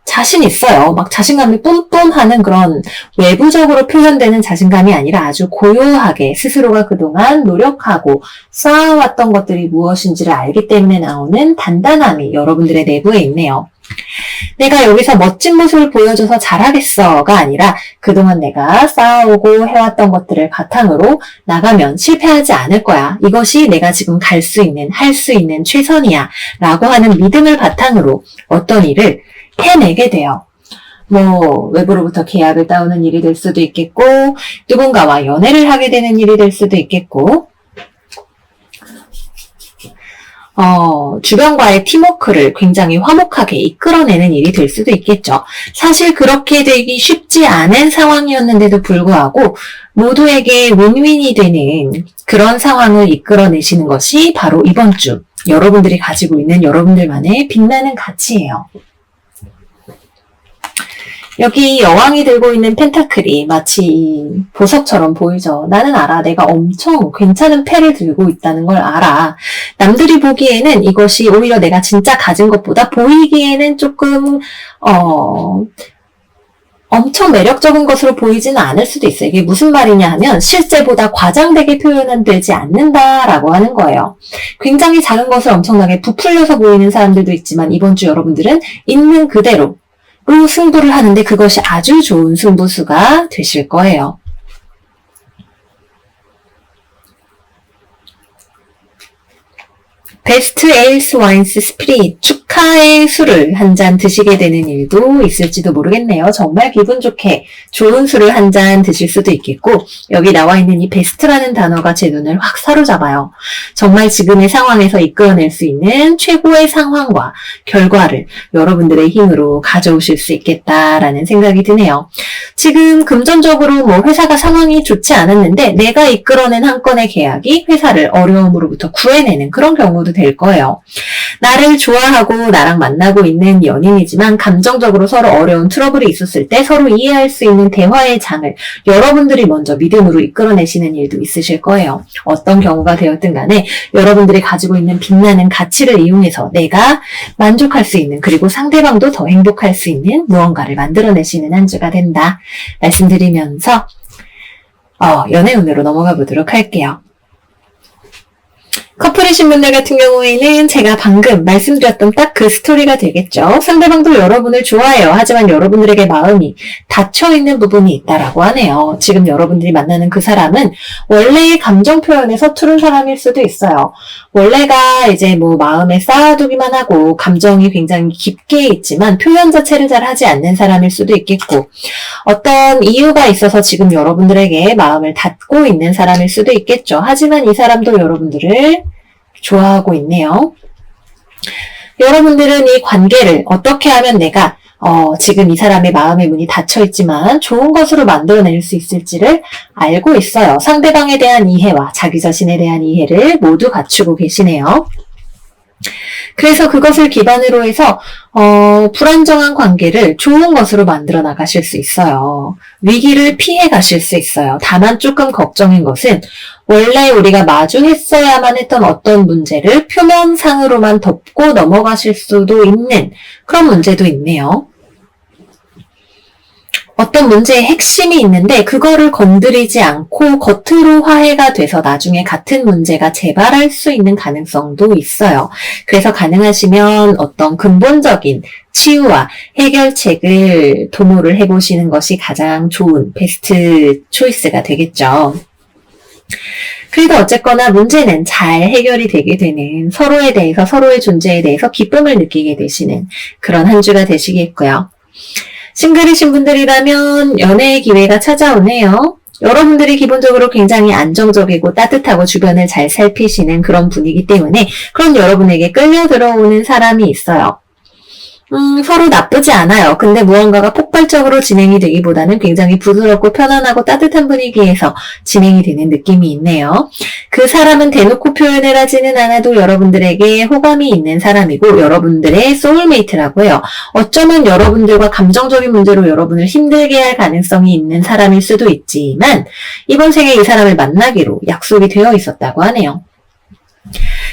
자신 있어요. 막 자신감이 뿜뿜하는 그런 외부적으로 표현되는 자신감이 아니라 아주 고요하게 스스로가 그동안 노력하고 쌓아왔던 것들이 무엇인지를 알기 때문에 나오는 단단함이 여러분들의 내부에 있네요. 내가 여기서 멋진 모습을 보여줘서 잘하겠어가 아니라 그동안 내가 쌓아오고 해왔던 것들을 바탕으로 나가면 실패하지 않을 거야. 이것이 내가 지금 갈 수 있는, 할 수 있는 최선이야. 라고 하는 믿음을 바탕으로 어떤 일을 해내게 돼요. 외부로부터 계약을 따오는 일이 될 수도 있겠고, 누군가와 연애를 하게 되는 일이 될 수도 있겠고, 주변과의 팀워크를 굉장히 화목하게 이끌어내는 일이 될 수도 있겠죠. 사실 그렇게 되기 쉽지 않은 상황이었는데도 불구하고 모두에게 윈윈이 되는 그런 상황을 이끌어내시는 것이 바로 이번 주 여러분들이 가지고 있는 여러분들만의 빛나는 가치예요. 여기 여왕이 들고 있는 펜타클이 마치 보석처럼 보이죠. 나는 알아. 내가 엄청 괜찮은 패를 들고 있다는 걸 알아. 남들이 보기에는 이것이 오히려 내가 진짜 가진 것보다 보이기에는 조금 엄청 매력적인 것으로 보이지는 않을 수도 있어요. 이게 무슨 말이냐 하면 실제보다 과장되게 표현은 되지 않는다라고 하는 거예요. 굉장히 작은 것을 엄청나게 부풀려서 보이는 사람들도 있지만 이번 주 여러분들은 있는 그대로 승부를 하는데 그것이 아주 좋은 승부수가 되실 거예요. 베스트 에일스 와인스 스피릿 축하의 술을 한 잔 드시게 되는 일도 있을지도 모르겠네요. 정말 기분 좋게 좋은 술을 한 잔 드실 수도 있겠고 여기 나와 있는 이 베스트라는 단어가 제 눈을 확 사로잡아요. 정말 지금의 상황에서 이끌어낼 수 있는 최고의 상황과 결과를 여러분들의 힘으로 가져오실 수 있겠다라는 생각이 드네요. 지금 금전적으로 뭐 회사가 상황이 좋지 않았는데 내가 이끌어낸 한 건의 계약이 회사를 어려움으로부터 구해내는 그런 경우도 될 거예요. 나를 좋아하고 나랑 만나고 있는 연인이지만 감정적으로 서로 어려운 트러블이 있었을 때 서로 이해할 수 있는 대화의 장을 여러분들이 먼저 믿음으로 이끌어내시는 일도 있으실 거예요. 어떤 경우가 되었든 간에 여러분들이 가지고 있는 빛나는 가치를 이용해서 내가 만족할 수 있는 그리고 상대방도 더 행복할 수 있는 무언가를 만들어내시는 한 주가 된다 말씀드리면서 연애운으로 넘어가 보도록 할게요. 커플이신 분들 같은 경우에는 제가 방금 말씀드렸던 딱 그 스토리가 되겠죠. 상대방도 여러분을 좋아해요. 하지만 여러분들에게 마음이 닫혀있는 부분이 있다라고 하네요. 지금 여러분들이 만나는 그 사람은 원래의 감정 표현에 서투른 사람일 수도 있어요. 원래가 이제 뭐 마음에 쌓아두기만 하고 감정이 굉장히 깊게 있지만 표현 자체를 잘 하지 않는 사람일 수도 있겠고 어떤 이유가 있어서 지금 여러분들에게 마음을 닫고 있는 사람일 수도 있겠죠. 하지만 이 사람도 여러분들을 좋아하고 있네요. 여러분들은 이 관계를 어떻게 하면 내가 지금 이 사람의 마음의 문이 닫혀있지만 좋은 것으로 만들어낼 수 있을지를 알고 있어요. 상대방에 대한 이해와 자기 자신에 대한 이해를 모두 갖추고 계시네요. 그래서 그것을 기반으로 해서 불안정한 관계를 좋은 것으로 만들어 나가실 수 있어요. 위기를 피해 가실 수 있어요. 다만 조금 걱정인 것은 원래 우리가 마주했어야만 했던 어떤 문제를 표면상으로만 덮고 넘어가실 수도 있는 그런 문제도 있네요. 어떤 문제의 핵심이 있는데 그거를 건드리지 않고 겉으로 화해가 돼서 나중에 같은 문제가 재발할 수 있는 가능성도 있어요. 그래서 가능하시면 어떤 근본적인 치유와 해결책을 도모를 해보시는 것이 가장 좋은 베스트 초이스가 되겠죠. 그래도 어쨌거나 문제는 잘 해결이 되게 되는 서로에 대해서 서로의 존재에 대해서 기쁨을 느끼게 되시는 그런 한 주가 되시겠고요. 싱글이신 분들이라면 연애의 기회가 찾아오네요. 여러분들이 기본적으로 굉장히 안정적이고 따뜻하고 주변을 잘 살피시는 그런 분이기 때문에 그런 여러분에게 끌려 들어오는 사람이 있어요. 서로 나쁘지 않아요. 근데 무언가가 폭발적으로 진행이 되기보다는 굉장히 부드럽고 편안하고 따뜻한 분위기에서 진행이 되는 느낌이 있네요. 그 사람은 대놓고 표현을 하지는 않아도 여러분들에게 호감이 있는 사람이고 여러분들의 소울메이트라고 해요. 어쩌면 여러분들과 감정적인 문제로 여러분을 힘들게 할 가능성이 있는 사람일 수도 있지만 이번 생에 이 사람을 만나기로 약속이 되어 있었다고 하네요.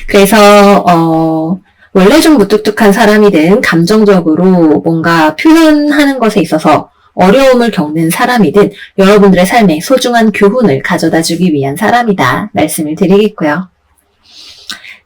그래서 원래 좀 무뚝뚝한 사람이든 감정적으로 뭔가 표현하는 것에 있어서 어려움을 겪는 사람이든 여러분들의 삶에 소중한 교훈을 가져다 주기 위한 사람이다 말씀을 드리겠고요.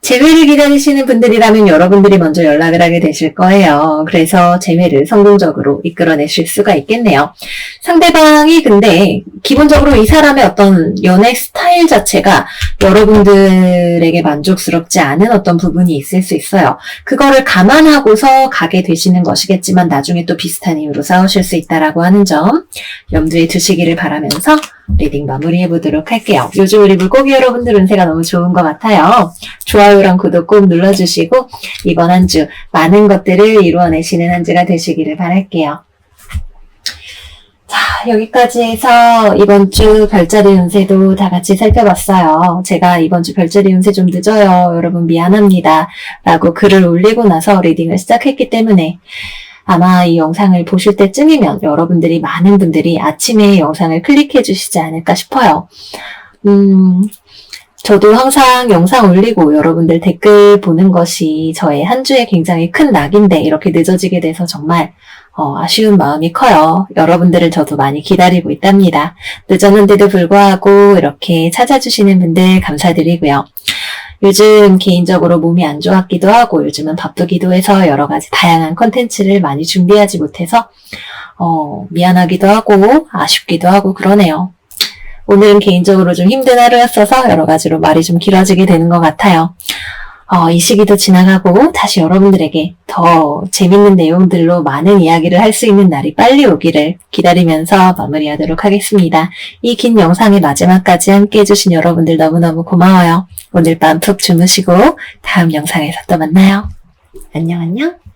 재회를 기다리시는 분들이라면 여러분들이 먼저 연락을 하게 되실 거예요. 그래서 재회를 성공적으로 이끌어내실 수가 있겠네요. 상대방이 근데 기본적으로 이 사람의 어떤 연애 스타일 자체가 여러분들에게 만족스럽지 않은 어떤 부분이 있을 수 있어요. 그거를 감안하고서 가게 되시는 것이겠지만 나중에 또 비슷한 이유로 싸우실 수 있다라고 하는 점 염두에 두시기를 바라면서 리딩 마무리해 보도록 할게요. 요즘 우리 물고기 여러분들 운세가 너무 좋은 것 같아요. 좋아요랑 구독 꼭 눌러주시고 이번 한 주 많은 것들을 이루어내시는 한 주가 되시기를 바랄게요. 자, 여기까지 해서 이번 주 별자리 운세도 다 같이 살펴봤어요. 제가 이번 주 별자리 운세 좀 늦어요. 여러분 미안합니다. 라고 글을 올리고 나서 리딩을 시작했기 때문에 아마 이 영상을 보실 때쯤이면 여러분들이 많은 분들이 아침에 영상을 클릭해 주시지 않을까 싶어요. 저도 항상 영상 올리고 여러분들 댓글 보는 것이 저의 한 주에 굉장히 큰 낙인데 이렇게 늦어지게 돼서 정말 아쉬운 마음이 커요. 여러분들을 저도 많이 기다리고 있답니다. 늦었는데도 불구하고 이렇게 찾아주시는 분들 감사드리고요. 요즘 개인적으로 몸이 안 좋았기도 하고 요즘은 바쁘기도 해서 여러 가지 다양한 콘텐츠를 많이 준비하지 못해서 미안하기도 하고 아쉽기도 하고 그러네요. 오늘은 개인적으로 좀 힘든 하루였어서 여러 가지로 말이 좀 길어지게 되는 것 같아요. 이 시기도 지나가고 다시 여러분들에게 더 재밌는 내용들로 많은 이야기를 할 수 있는 날이 빨리 오기를 기다리면서 마무리하도록 하겠습니다. 이 긴 영상의 마지막까지 함께 해주신 여러분들 너무너무 고마워요. 오늘 밤 푹 주무시고 다음 영상에서 또 만나요. 안녕 안녕.